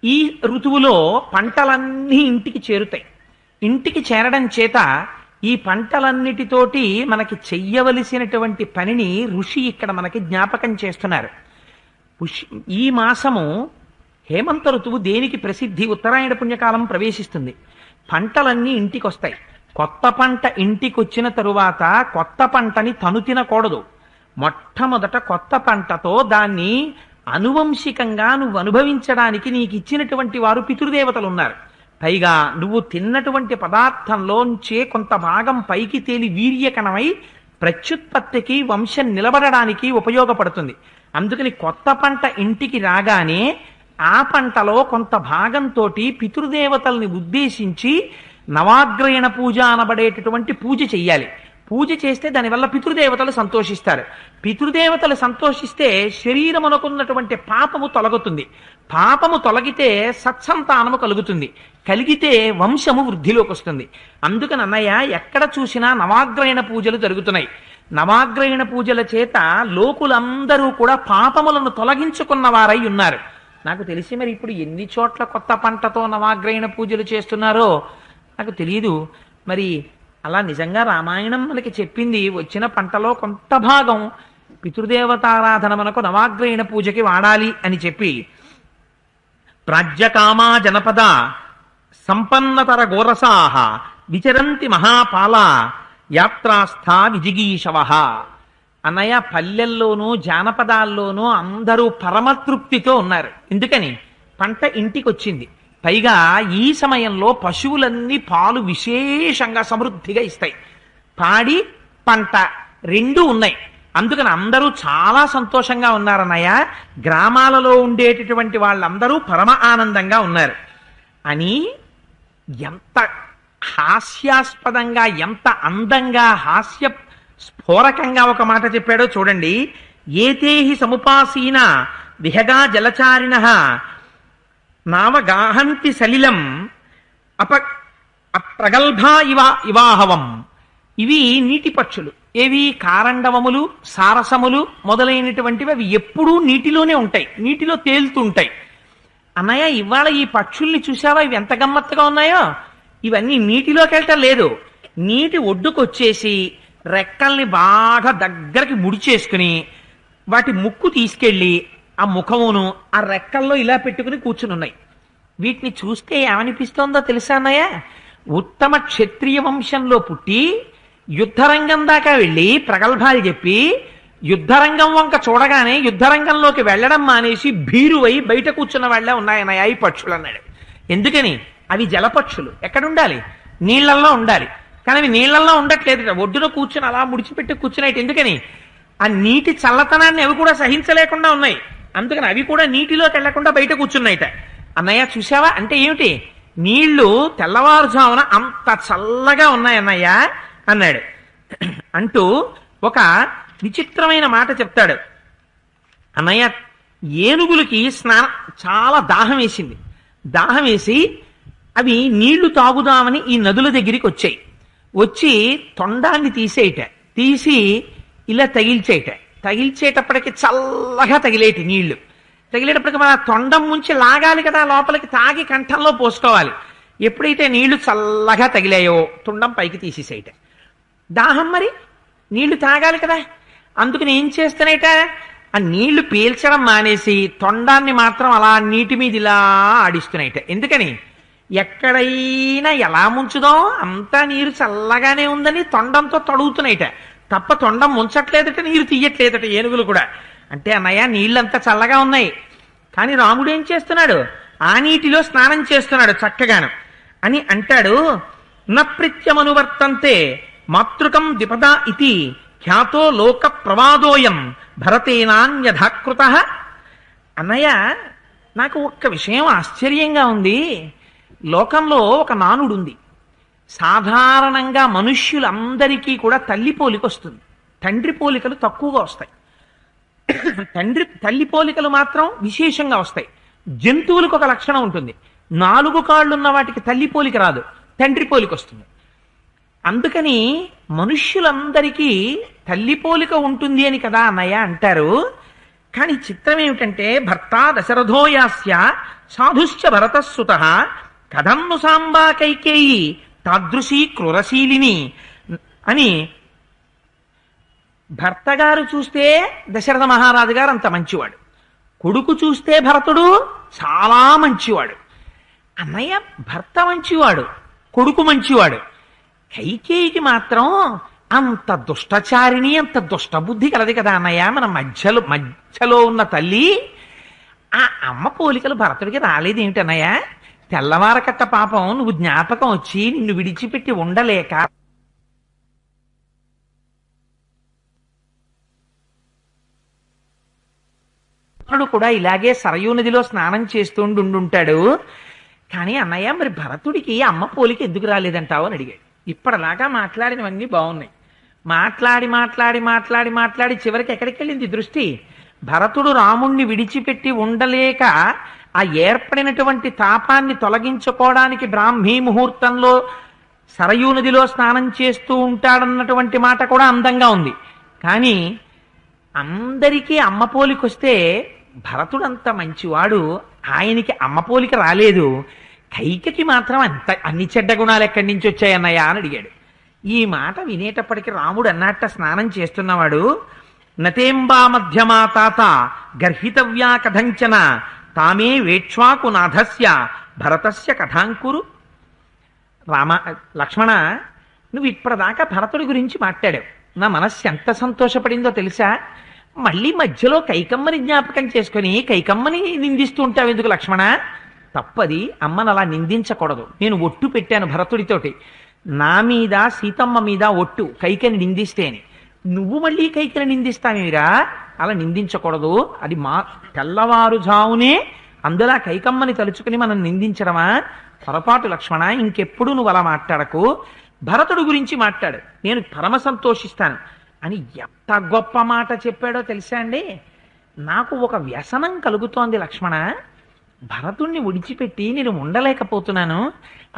ఈ ఋతువులో పంటలన్నీ ఇంటికి చేరుతాయి. ఇంటికి చేరడం చేత ఈ పంటలన్నిటితోటి మనకి చెయ్యవలసినటువంటి పనిని ఋషి ఇక్కడ మనకి జ్ఞాపకం చేస్తున్నారు. ఈ మాసము హేమంత ఋతువు దేనికి ప్రసిద్ధి? ఉత్తరాయణ పుణ్యకాలం ప్రవేశిస్తుంది. పంటలన్నీ ఇంటికి వస్తాయి. కొత్త పంట ఇంటికి వచ్చిన తరువాత కొత్త పంటని తను తినకూడదు. మొట్టమొదట కొత్త పంటతో దాన్ని అనువంశికంగా నువ్వు అనుభవించడానికి నీకు ఇచ్చినటువంటి వారు పితృదేవతలు ఉన్నారు. పైగా నువ్వు తిన్నటువంటి పదార్థంలోంచే కొంత భాగం పైకి తేలి వీర్యకణమై ప్రత్యుత్పత్తికి వంశం నిలబడడానికి ఉపయోగపడుతుంది. అందుకని కొత్త పంట ఇంటికి రాగానే ఆ పంటలో కొంత భాగంతో పితృదేవతల్ని ఉద్దేశించి నవాగ్రయణ పూజ అనబడేటటువంటి పూజ చెయ్యాలి. పూజ చేస్తే దానివల్ల పితృదేవతలు సంతోషిస్తారు. పితృదేవతలు సంతోషిస్తే శరీరమునకున్నటువంటి పాపము తొలగుతుంది. పాపము తొలగితే సత్సంతానము కలుగుతుంది. కలిగితే వంశము వృద్ధిలోకి వస్తుంది. అందుకని అన్నయ్య ఎక్కడ చూసినా నవాగ్రయణ పూజలు జరుగుతున్నాయి. నవాగ్రయణ పూజల చేత లోకులందరూ కూడా పాపములను తొలగించుకున్న వారై ఉన్నారు. నాకు తెలిసి మరి ఇప్పుడు ఎన్ని చోట్ల కొత్త పంటతో నవాగ్రయణ పూజలు చేస్తున్నారో నాకు తెలియదు. మరి అలా నిజంగా రామాయణం మనకి చెప్పింది వచ్చిన పంటలో కొంత భాగం పితృదేవతారాధన మనకు నవాగ్రయణ పూజకి వాడాలి అని చెప్పి ప్రాజ్యకామా జనపద సంపన్నతర గోరసాహ విచరంతి మహాపాల యాత్రాస్థా విజిగీషవ. అన్నయ్య పల్లెల్లోనూ జానపదాల్లోనూ అందరూ పరమతృప్తితో ఉన్నారు. ఎందుకని? పంట ఇంటికి వచ్చింది. పైగా ఈ సమయంలో పశువులన్నీ పాలు విశేషంగా సమృద్ధిగా ఇస్తాయి. పాడి పంట రెండూ ఉన్నాయి. అందుకని అందరూ చాలా సంతోషంగా ఉన్నారన్నయ్య. గ్రామాలలో ఉండేటటువంటి వాళ్ళందరూ పరమ ఆనందంగా ఉన్నారు అని ఎంత హాస్యాస్పదంగా, ఎంత అందంగా, హాస్య స్ఫోరకంగా ఒక మాట చెప్పాడో చూడండి. ఏతేహి సముపాసీన విహగా జలచారిణ నావగాహంతి సలిలం అప్రగల్భా ఇవాహవం. ఇవి నీటి పక్షులు. ఏవి? కారండవములు, సారసములు మొదలైనటువంటివి. అవి ఎప్పుడూ నీటిలోనే ఉంటాయి, నీటిలో తేలుతుంటాయి. అన్నయ్య ఇవాళ ఈ పక్షుల్ని చూసావా? ఇవి ఎంత గమ్మత్తుగా ఉన్నాయో. ఇవన్నీ నీటిలోకి వెళ్ళటం లేదు, నీటి ఒడ్డుకొచ్చేసి రెక్కల్ని బాగా దగ్గరికి ముడిచేసుకుని వాటి ముక్కు తీసుకెళ్ళి ఆ ముఖమును ఆ రెక్కల్లో ఇలా పెట్టుకుని కూర్చుని ఉన్నాయి. వీటిని చూస్తే ఏమనిపిస్తోందో తెలుసా అన్నయ్య? ఉత్తమ క్షత్రియ వంశంలో పుట్టి యుద్ధరంగం దాకా వెళ్ళి ప్రగల్భాలు చెప్పి యుద్ధరంగం వంక చూడగానే యుద్ధరంగంలోకి వెళ్ళడం మానేసి భీరువై బయట కూర్చున్న వాళ్ళే ఉన్నాయన్నయ్య ఈ పక్షులు అన్నాడు. ఎందుకని? అవి జలపక్షులు. ఎక్కడుండాలి? నీళ్లల్లో ఉండాలి. కానీ అవి నీళ్లల్లో ఉండట్లేదు, ఒడ్డున కూర్చుని అలా ముడిచిపెట్టి కూర్చున్నాయి. ఎందుకని? ఆ నీటి చల్లతనాన్ని అవి కూడా సహించలేకుండా ఉన్నాయి. అందుకని అవి కూడా నీటిలోకి వెళ్లకుండా బయట కూర్చున్నాయిట. అన్నయ్య చూసావా? అంటే ఏమిటి? నీళ్లు తెల్లవారుజామున అంత చల్లగా ఉన్నాయన్నయ్య అన్నాడు. అంటూ ఒక విచిత్రమైన మాట చెప్తాడు. అన్నయ్య ఏనుగులకి చాలా దాహం వేసింది. దాహం వేసి అవి నీళ్లు తాగుదామని ఈ నదుల దగ్గరికి వచ్చాయి. వచ్చి తొండాన్ని తీసి ఇలా తగిల్చేటప్పటికి చల్లగా తగిలేటి నీళ్లు. తగిలేటప్పటికి మన తొండం ముంచి లాగాలి కదా, లోపలికి తాగి కంఠంలో పోసుకోవాలి. ఎప్పుడైతే నీళ్లు చల్లగా తగిలాయో తొండం పైకి తీసేసేయట. దాహం మరి నీళ్లు తాగాలి కదా, అందుకని ఏం చేస్తున్నాయిట? ఆ నీళ్లు పీల్చడం మానేసి తొండాన్ని మాత్రం అలా నీటి మీద ఇలా ఆడిస్తున్నాయిట. ఎందుకని? ఎక్కడైనా ఎలా ముంచుదాం, అంతా నీరు చల్లగానే ఉందని తొండంతో తడుగుతున్నాయిట తప్ప తొండం ముంచట్లేదట, నీరు తీయట్లేదట ఏనుగులు కూడా. అంటే అన్నయ్య నీళ్ళంతా చల్లగా ఉన్నాయి, కానీ రాముడు ఏం చేస్తున్నాడు? ఆ నీటిలో స్నానం చేస్తున్నాడు చక్కగాను అని అంటాడు. నప్రిత్యమనువర్తంతే మాతృకం ద్విపదా ఇతి ఖ్యాతో లోక ప్రవాదోయం భరతేనాన్యథాకృత. అన్నయ్య నాకు ఒక్క విషయం ఆశ్చర్యంగా ఉంది. లోకంలో ఒక నానుడు ఉంది. సాధారణంగా మనుష్యులందరికీ కూడా తల్లి పోలిక వస్తుంది, తండ్రి పోలికలు తక్కువగా వస్తాయి. తల్లి పోలికలు మాత్రం విశేషంగా వస్తాయి. జంతువులకు ఒక లక్షణం ఉంటుంది, 4 కాళ్ళున్న వాటికి తల్లి పోలిక రాదు, తండ్రి పోలిక వస్తుంది. అందుకని మనుష్యులందరికీ తల్లి పోలిక ఉంటుంది అని కదా అన్నయ్య అంటారు. కానీ చిత్రం ఏమిటంటే భర్త దశరథోయాస్య సాధుశ్చ భరతస్సుత కథన్ను సాంబా కైకేయి తాదృశీ క్రూరశీలిని అని. భర్త గారు చూస్తే దశరథ మహారాజు గారు అంత మంచివాడు, కొడుకు చూస్తే భరతుడు చాలా మంచివాడు. అన్నయ్య భర్త మంచివాడు, కొడుకు మంచివాడు. కైకేయికి మాత్రం అంత దుష్టచారిణి, అంత దుష్టబుద్ధి కలది కదా అన్నయ్య. మన మధ్యలో ఉన్న తల్లి. ఆ అమ్మ పోలికలు భరతుడికి రాలేదేమిటన్నయ్య? తెల్లవారకట్ట పాపం నువ్వు జ్ఞాపకం వచ్చి నిన్ను విడిచిపెట్టి ఉండలేక కూడా ఇలాగే సరయూ నదిలో స్నానం చేస్తుండుంటాడు. కానీ అన్నయ్య మరి భరతుడికి అమ్మ పోలిక ఎందుకు రాలేదంటావు అని అడిగాడు. ఇప్పటిలాగా మాట్లాడినవన్నీ బాగున్నాయి. మాట్లాడి చివరికి ఎక్కడికి వెళ్ళింది దృష్టి? భరతుడు రాముణ్ణి విడిచిపెట్టి ఉండలేక ఆ ఏర్పడినటువంటి తాపాన్ని తొలగించుకోవడానికి బ్రాహ్మీ ముహూర్తంలో సరయూ నదిలో స్నానం చేస్తూ ఉంటాడన్నటువంటి మాట కూడా అందంగా ఉంది. కానీ అందరికీ అమ్మ పోలిక వస్తే భరతుడు అంత మంచివాడు, ఆయనకి అమ్మ పోలిక రాలేదు, కైకకి మాత్రం అన్ని చెడ్డ గుణాలు ఎక్కడి నుంచి వచ్చాయన్నయ్యా అని అడిగాడు. ఈ మాట వినేటప్పటికి రాముడు అన్నట్ట స్నానం చేస్తున్నవాడు, నతేంబా మధ్యమా తాత గర్హితవ్యా కథంచన తామే వేక్ష్వాకు నాథస్య భరతస్య కథాంకురు. లక్ష్మణ, నువ్వు ఇప్పటిదాకా భరతుడి గురించి మాట్లాడావు, నా మనస్సు ఎంత సంతోషపడిందో తెలుసా? మళ్ళీ మధ్యలో కైకమ్మని జ్ఞాపకం చేసుకుని కైకమ్మని నిందిస్తూ ఉంటావు ఎందుకు లక్ష్మణ? తప్పది, అమ్మను అలా నిందించకూడదు. నేను ఒట్టు పెట్టాను భరతుడితోటి, నా మీద సీతమ్మ మీద ఒట్టు, కైకని నిందిస్తేని. నువ్వు మళ్ళీ కైకని నిందిస్తావేమిరా? అలా నిందించకూడదు. అది మా తెల్లవారుజామునే అందులో కైకమ్మని తలుచుకుని మనం నిందించడమా? పొరపాటు లక్ష్మణ, ఇంకెప్పుడు నువ్వు అలా మాట్లాడకు. భరతుడు గురించి మాట్లాడు, నేను పరమ సంతోషిస్తాను అని ఎంత గొప్ప మాట చెప్పాడో తెలుసా అండి? నాకు ఒక వ్యసనం కలుగుతోంది లక్ష్మణ, భరతుణ్ణి విడిచిపెట్టి నేను ఉండలేకపోతున్నాను.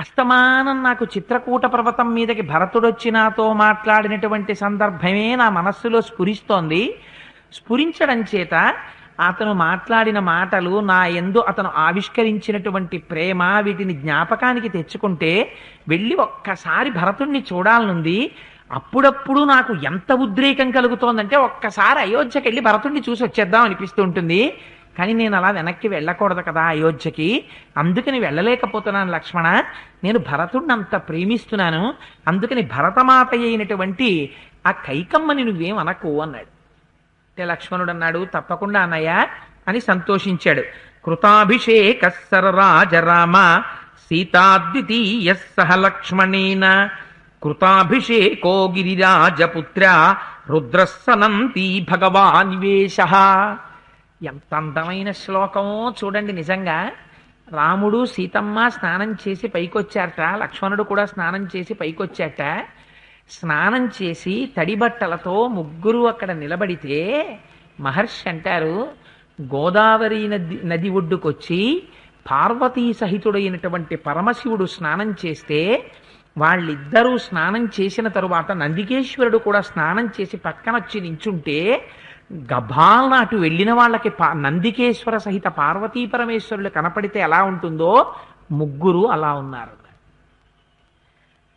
అస్తమానం నాకు చిత్రకూట పర్వతం మీదకి భరతుడొచ్చి నాతో మాట్లాడినటువంటి సందర్భమే నా మనస్సులో స్ఫురిస్తోంది. స్ఫురించడం చేత అతను మాట్లాడిన మాటలు, నా యందు అతను ఆవిష్కరించినటువంటి ప్రేమ, వీటిని జ్ఞాపకానికి తెచ్చుకుంటే వెళ్ళి ఒక్కసారి భరతుణ్ణి చూడాలనుంది. అప్పుడప్పుడు నాకు ఎంత ఉద్రేకం కలుగుతోందంటే ఒక్కసారి అయోధ్యకి వెళ్ళి భరతుణ్ణి చూసి వచ్చేద్దాం అనిపిస్తూ ఉంటుంది. కానీ నేను అలా వెనక్కి వెళ్ళకూడదు కదా అయోధ్యకి, అందుకని వెళ్ళలేకపోతున్నాను లక్ష్మణ. నేను భరతుడిని అంత ప్రేమిస్తున్నాను, అందుకని భరతమాత అయినటువంటి ఆ కైకమ్మని నువ్వేం అనకు అన్నాడు. అంటే లక్ష్మణుడు అన్నాడు, తప్పకుండా అన్నయ్య అని సంతోషించాడు. కృతాభిషేక సరరాజరామ సీతాద్వితీయ సహ లక్ష్మణేన కృతాభిషేకో గిరిరాజపుత్ర రుద్రస్సనంతి భగవానివేశ. ఎంత అందమైన శ్లోకమో చూడండి. నిజంగా రాముడు సీతమ్మ స్నానం చేసి పైకొచ్చారట, లక్ష్మణుడు కూడా స్నానం చేసి పైకొచ్చాట. స్నానం చేసి తడి బట్టలతో ముగ్గురు అక్కడ నిలబడితే మహర్షి అంటారు, గోదావరి నది ఒడ్డుకొచ్చి పార్వతీ సహితుడైనటువంటి పరమశివుడు స్నానం చేస్తే వాళ్ళిద్దరూ స్నానం చేసిన తరువాత నందికేశ్వరుడు కూడా స్నానం చేసి పక్కనొచ్చి నించుంటే గభాలన అటు వెళ్ళిన వాళ్ళకి నందికేశ్వర సహిత పార్వతీ పరమేశ్వరులు కనపడితే ఎలా ఉంటుందో ముగ్గురు అలా ఉన్నారు.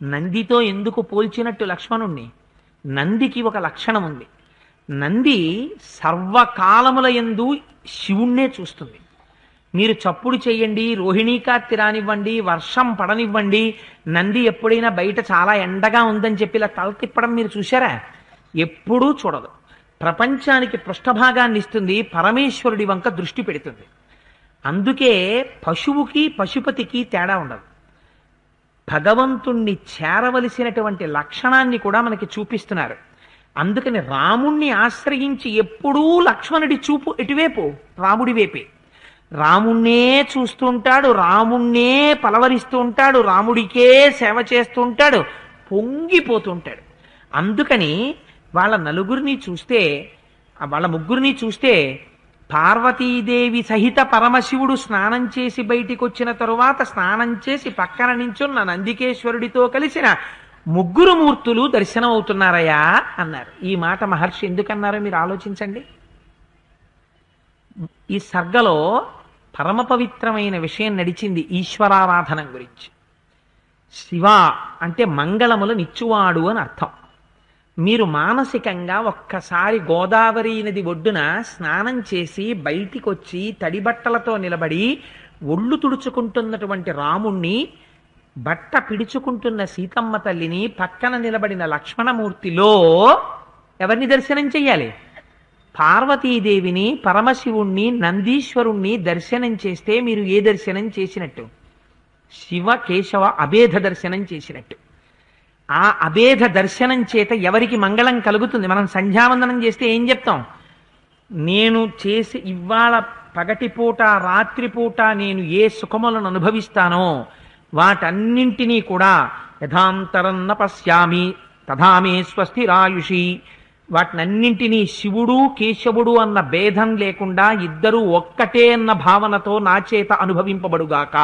నందితో ఎందుకు పోల్చినట్టు లక్ష్మణుణ్ణి? నందికి ఒక లక్షణం ఉంది. నంది సర్వకాలముల యందు శివుణ్ణే చూస్తుంది. మీరు చప్పుడు చెయ్యండి, రోహిణీకార్తి రానివ్వండి, వర్షం పడనివ్వండి, నంది ఎప్పుడైనా బయట చాలా ఎండగా ఉందని చెప్పి ఇలా తల తిప్పడం మీరు చూశారా? ఎప్పుడూ చూడదు. ప్రపంచానికి పృష్ఠభాగాన్ని ఇస్తుంది, పరమేశ్వరుడి వంక దృష్టి పెడుతుంది. అందుకే పశువుకి పశుపతికి తేడా ఉండదు. భగవంతుణ్ణి చేరవలసినటువంటి లక్షణాన్ని కూడా మనకి చూపిస్తున్నారు. అందుకని రాముణ్ణి ఆశ్రయించి ఎప్పుడూ లక్ష్మణుడి చూపు ఎటువైపు? రాముడి వైపే. రాముణ్ణే చూస్తూ ఉంటాడు, రాముణ్ణే పలవరిస్తూ ఉంటాడు, రాముడికే సేవ చేస్తూ ఉంటాడు, పొంగిపోతూ ఉంటాడు. అందుకని వాళ్ళ ముగ్గురిని చూస్తే పార్వతీదేవి సహిత పరమశివుడు స్నానం చేసి బయటికి వచ్చిన తరువాత స్నానం చేసి పక్కన నించున్న నందికేశ్వరుడితో కలిసిన ముగ్గురు మూర్తులు దర్శనం అవుతున్నారయ్యా అన్నారు. ఈ మాట మహర్షి ఎందుకన్నారో మీరు ఆలోచించండి. ఈ సర్గలో పరమ పవిత్రమైన విషయం నడిచింది ఈశ్వరారాధన గురించి. శివ అంటే మంగళములు నిచ్చువాడు అని అర్థం. మీరు మానసికంగా ఒక్కసారి గోదావరి నది ఒడ్డున స్నానం చేసి బయటికి వచ్చి తడిబట్టలతో నిలబడి ఒళ్ళు తుడుచుకుంటున్నటువంటి రాముణ్ణి, బట్ట పిడుచుకుంటున్న సీతమ్మ తల్లిని, పక్కన నిలబడిన లక్ష్మణమూర్తిలో ఎవరిని దర్శనం చెయ్యాలి? పార్వతీదేవిని, పరమశివుణ్ణి, నందీశ్వరుణ్ణి దర్శనం చేస్తే మీరు ఏ దర్శనం చేసినట్టు? శివ కేశవ అభేద దర్శనం చేసినట్టు. ఆ అభేద దర్శనం చేత ఎవరికి మంగళం కలుగుతుంది? మనం సంధ్యావందనం చేస్తే ఏం చెప్తాం? నేను చేసి ఇవాళ పగటిపూట రాత్రిపూట నేను ఏ సుఖములను అనుభవిస్తానో వాటన్నింటినీ కూడా యథాంతరన్న పశ్యామి తథామే స్వస్తిరాయుషి, వాటినన్నింటినీ శివుడు కేశవుడు అన్న భేదం లేకుండా ఇద్దరూ ఒక్కటే అన్న భావనతో నా చేత అనుభవింపబడుగాక.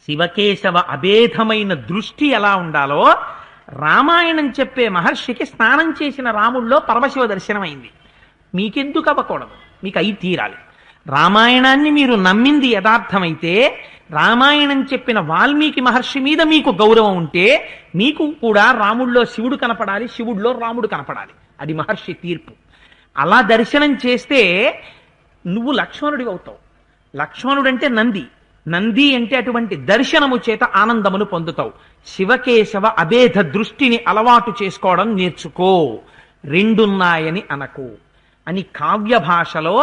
శివకేశవ అభేదమైన దృష్టి ఎలా ఉండాలో రామాయణం చెప్పే మహర్షికి స్నానం చేసిన రాముల్లో పరమశివ దర్శనమైంది. మీకెందుకు అవ్వకూడదు? మీకు అయి తీరాలి. రామాయణాన్ని మీరు నమ్మింది యథార్థమైతే, రామాయణం చెప్పిన వాల్మీకి మహర్షి మీద మీకు గౌరవం ఉంటే మీకు కూడా రాముల్లో శివుడు కనపడాలి, శివుడిలో రాముడు కనపడాలి. అది మహర్షి తీర్పు. అలా దర్శనం చేస్తే నువ్వు లక్ష్మణుడి అవుతావు. లక్ష్మణుడంటే నంది, నంది అంటే అటువంటి దర్శనము చేత ఆనందమును పొందుతావు. శివకేశవ అభేద దృష్టిని అలవాటు చేసుకోవడం నేర్చుకో, రెండున్నాయని అనకు అని కావ్య భాషలో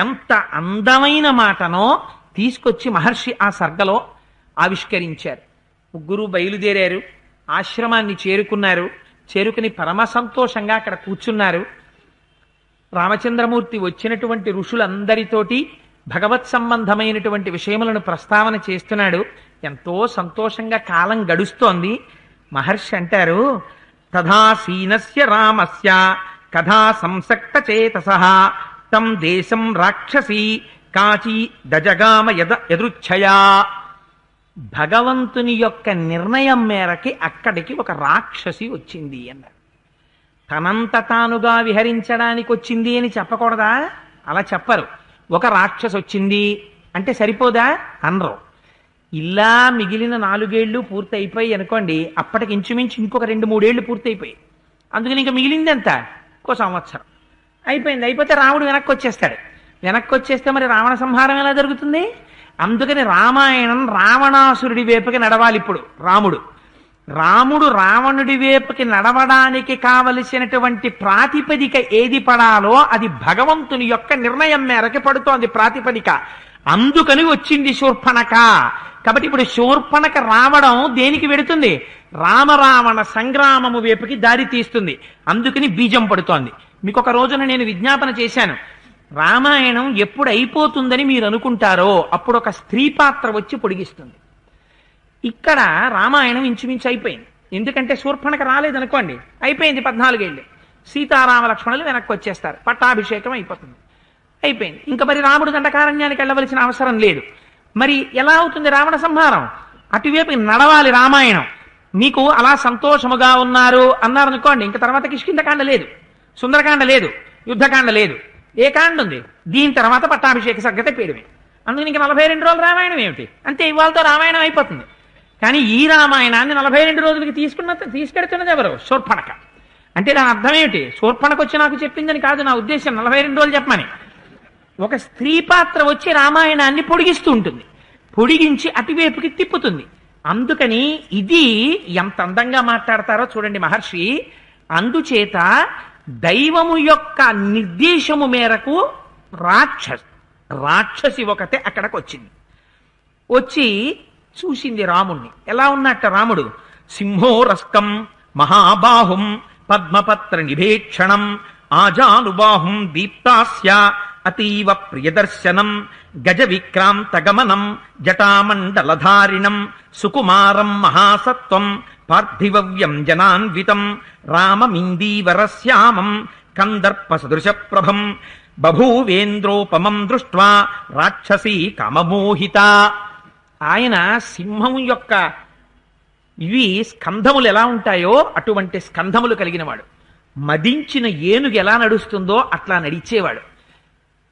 ఎంత అందమైన మాటనో తీసుకొచ్చి మహర్షి ఆ సర్గలో ఆవిష్కరించారు. ముగ్గురు బయలుదేరారు, ఆశ్రమాన్ని చేరుకున్నారు. చేరుకుని పరమ సంతోషంగా అక్కడ కూర్చున్నారు. రామచంద్రమూర్తి వచ్చినటువంటి ఋషులందరితోటి భగవత్ సంబంధమైనటువంటి విషయములను ప్రస్తావన చేస్తున్నాడు. ఎంతో సంతోషంగా కాలం గడుస్తోంది. మహర్షి అంటారు, తథాసీనస్య రామస్య కథా సంసక్త చేతసః తం దేశం రాక్షసీ కాచీ దజగామ యదృచ్ఛయా. భగవంతుని యొక్క నిర్ణయం మేరకి అక్కడికి ఒక రాక్షసి వచ్చింది అన్నారు. తనంత తానుగా విహరించడానికి వచ్చింది అని చెప్పకూడదా? అలా చెప్పరు. ఒక రాక్షసి వచ్చింది అంటే సరిపోదా అనరు. ఇలా మిగిలిన 4 ఏళ్ళు పూర్తి అయిపోయి అనుకోండి, అప్పటికి ఇంచుమించు ఇంకొక 2-3 ఏళ్ళు పూర్తి అయిపోయి, అందుకని ఇంకా మిగిలింది ఎంత? 1 సంవత్సరం అయిపోయింది. అయిపోతే రాముడు వెనక్కి వచ్చేస్తాడు. వెనక్కి వచ్చేస్తే మరి రావణ సంహారం ఎలా జరుగుతుంది? అందుకని రామాయణం రావణాసురుడి వైపుకి నడవాలి. ఇప్పుడు రాముడు రావణుడి వైపుకి నడవడానికి కావలసినటువంటి ప్రాతిపదిక ఏది పడాలో అది భగవంతుని యొక్క నిర్ణయం మేరకి పడుతోంది ప్రాతిపదిక. అందుకని వచ్చింది శూర్పణఖ. కాబట్టి ఇప్పుడు శూర్పణఖ రావడం దేనికి వెడుతుంది? రామరావణ సంగ్రామము వైపుకి దారి తీస్తుంది. అందుకని బీజం పడుతోంది. మీకు ఒక రోజున నేను విజ్ఞాపన చేశాను, రామాయణం ఎప్పుడు అయిపోతుందని మీరు అనుకుంటారో అప్పుడు ఒక స్త్రీ పాత్ర వచ్చి పొడిగిస్తుంది. ఇక్కడ రామాయణం ఇంచుమించు అయిపోయింది. ఎందుకంటే శూర్పణఖ రాలేదనుకోండి, అయిపోయింది 14 ఏళ్ళు. సీతారామ లక్ష్మణులు వెనక్కి వచ్చేస్తారు, పట్టాభిషేకం అయిపోతుంది, అయిపోయింది. ఇంకా మరి రాముడు దండకారణ్యానికి వెళ్ళవలసిన అవసరం లేదు. మరి ఎలా అవుతుంది రావణ సంహారం? అటువైపు నడవాలి రామాయణం. మీకు అలా సంతోషముగా ఉన్నారు అన్నారనుకోండి, ఇంకా తర్వాత కిష్కింధకాండ లేదు, సుందరకాండ లేదు, యుద్ధకాండ లేదు. ఏ కాండ ఉంది? దీని తర్వాత పట్టాభిషేక సర్గత పేరుమే. అందుకని ఇంక 42 రోజులు రామాయణం ఏమిటి? అంతే, ఇవాళతో రామాయణం అయిపోతుంది. కానీ ఈ రామాయణాన్ని 42 రోజులకి తీసుకెడుతున్నది ఎవరు? శూర్పణఖ. అంటే దాని అర్థం ఏమిటి? శూర్పణఖ వచ్చి నాకు చెప్పిందని కాదు నా ఉద్దేశం, 42 రోజులు చెప్పమని. ఒక స్త్రీ పాత్ర వచ్చి రామాయణాన్ని పొడిగిస్తూ ఉంటుంది, పొడిగించి అటువైపుకి తిప్పుతుంది. అందుకని ఇది ఎంత అందంగా మాట్లాడతారో చూడండి మహర్షి. అందుచేత దైవము యొక్క నిర్దేశము మేరకు రాక్షసి ఒకతే అక్కడికి వచ్చింది. వచ్చి చూసింది రాముణ్ణి. ఎలా ఉన్నట్ట రాముడు? సింహోరస్కం మహాబాహుం పద్మపత్ర నిభేక్షణం ఆజానుబాహుం దీప్తాస్య అతీవ ప్రియదర్శనం గజ విక్రాంత గమనం జటామండలధారిణం సుకుమారం మహాసత్వం పార్థివ్యం జనాన్వితం రామమిందీవరశ్యామం కందర్ప సదృశ ప్రభం బభూవేంద్రోపమం దృష్ట్వా రాక్షసీ కామమోహిత. ఆయన సింహం యొక్క ఇవి స్కంధములు ఎలా ఉంటాయో అటువంటి స్కంధములు కలిగినవాడు. మదించిన ఏనుగు ఎలా నడుస్తుందో అట్లా నడిచేవాడు.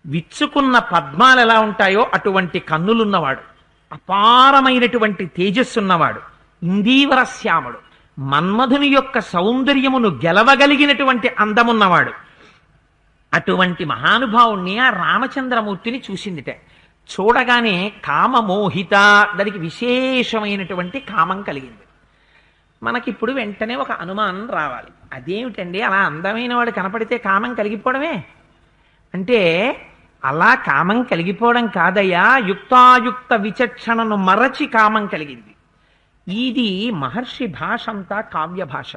విచ్చుకున్న పద్మాలు ఎలా ఉంటాయో అటువంటి కన్నులున్నవాడు. అపారమైనటువంటి తేజస్సున్నవాడు. ఇందీవరశ్యాముడు. మన్మధుని యొక్క సౌందర్యమును గెలవగలిగినటువంటి అందమున్నవాడు. అటువంటి మహానుభావుణ్ణి ఆ రామచంద్రమూర్తిని చూసిందిట. చూడగానే కామమోహిత, దానికి విశేషమైనటువంటి కామం కలిగింది. మనకిప్పుడు వెంటనే ఒక అనుమానం రావాలి, అదేమిటండి అలా అందమైన వాడు కనపడితే కామం కలిగిపోవడమే అంటే? అలా కామం కలిగిపోవడం కాదయ్యా, యుక్తాయుక్త విచక్షణను మరచి కామం కలిగింది. ఇది మహర్షి భాష అంతా కావ్య భాష.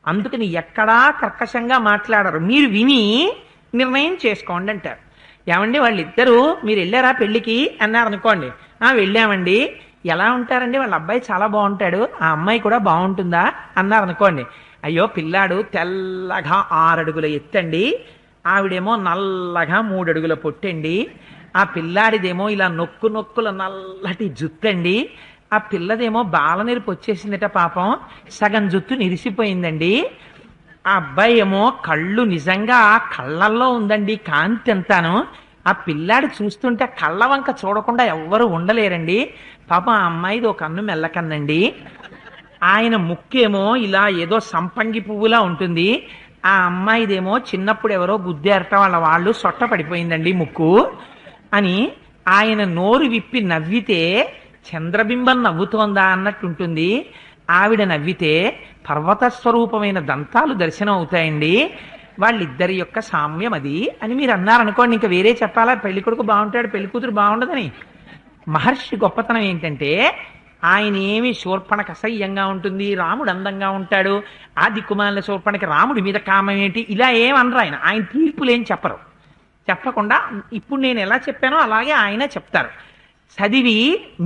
అందుకని ఎక్కడా కర్కశంగా మాట్లాడరు. మీరు విని నిర్ణయం చేసుకోండి అంటారు. ఏమండి వాళ్ళిద్దరూ మీరు వెళ్ళారా పెళ్లికి అన్నారు అనుకోండి. వెళ్ళామండి. ఎలా ఉంటారండి? వాళ్ళ అబ్బాయి చాలా బాగుంటాడు, ఆ అమ్మాయి కూడా బాగుంటుందా అన్నారు అనుకోండి. అయ్యో పిల్లాడు తెల్లగా 6 అడుగుల ఎత్తండి, ఆవిడేమో నల్లగా 3 అడుగుల పొట్టండి, ఆ పిల్లాడిదేమో ఇలా నొక్కుల నల్లటి జుత్తండి, ఆ పిల్లదేమో బాలనెరుపు వచ్చేసిందట పాపం, సగం జుత్తు నిరిసిపోయిందండి, ఆ అబ్బాయి ఏమో కళ్ళు నిజంగా కళ్ళల్లో ఉందండి కాంతి అంతాను, ఆ పిల్లాడు చూస్తుంటే కళ్ళ వంక చూడకుండా ఎవ్వరూ ఉండలేరండి, పాపం ఆ అమ్మాయిది ఒక కన్ను మెల్లకన్నండి, ఆయన ముక్కేమో ఇలా ఏదో సంపంగి పువ్వులా ఉంటుంది, ఆ అమ్మాయిదేమో చిన్నప్పుడు ఎవరో గుద్దేరట వాళ్ళు సొట్ట పడిపోయిందండి ముక్కు అని ఆయన నోరు విప్పి నవ్వితే చంద్రబింబం నవ్వుతోందా అన్నట్టుంటుంది. ఆవిడ నవ్వితే పర్వత స్వరూపమైన దంతాలు దర్శనం అవుతాయండి. వాళ్ళిద్దరి యొక్క సామ్యం అది అని మీరు అన్నారనుకోండి, ఇంకా వేరే చెప్పాలా? పెళ్లి కొడుకు బాగుంటాడు, పెళ్లి కూతురు బాగుండదని. మహర్షి గొప్పతనం ఏంటంటే ఆయన ఏమి శూర్పణకు అసహ్యంగా ఉంటుంది, రాముడు అందంగా ఉంటాడు, ఆ దిక్కుమాలిన శూర్పణకి రాముడి మీద కామం ఏంటి, ఇలా ఏమనరు. ఆయన తీర్పులేం చెప్పరు. చెప్పకుండా ఇప్పుడు నేను ఎలా చెప్పానో అలాగే ఆయన చెప్తారు. చదివి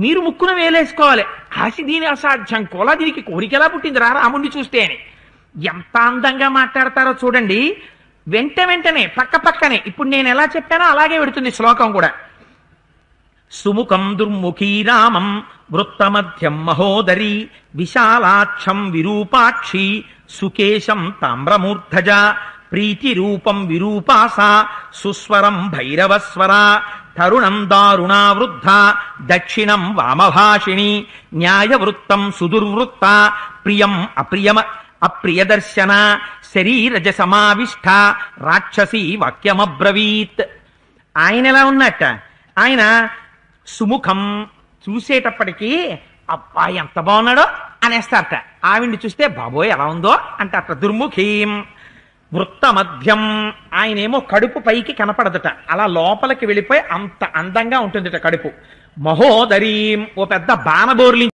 మీరు ముక్కున వేలేసుకోవాలి. ఆశి దీని అసాధ్యం, కోలా దీనికి కోరికెలా పుట్టింది రా రాముడిని చూస్తే అని. ఎంత అందంగా మాట్లాడతారో చూడండి. వెంటనే పక్కనే ఇప్పుడు నేను ఎలా చెప్పానో అలాగే పెడుతుంది శ్లోకం కూడా. సుముఖం దుర్ముఖీ రామం వృత్తమధ్యం మహోదరి విశాలాక్షం విరూపాక్షి సుకేశం తామ్రమూర్ధజ ప్రీతిరూపం విరూపాస సుస్వరం భైరవస్వర తరుణం దారుణా వృద్ధ దక్షిణం వామభాషిణి న్యాయవృత్తం సుదుర్వృత్త ప్రియం అప్రియదర్శన శరీరజ సమావిష్ట రాక్షసీ వాక్యమబ్రవీత్. ఆయన ఎలా ఉన్నట్ట, ఆయన సుముఖం చూసేటప్పటికీ అబ్బా ఎంత బాగున్నాడో అనేస్తారట. ఆవిడ్ని చూస్తే బాబోయ్ ఎలా ఉందో అంటారట. దుర్ముఖీం వృత్తమధ్యం, ఆయనేమో కడుపు పైకి కనపడదట, అలా లోపలికి వెళ్ళిపోయి అంత అందంగా ఉంటుందిట కడుపు. మహోదరీం, ఓ పెద్ద బాణబోర్లి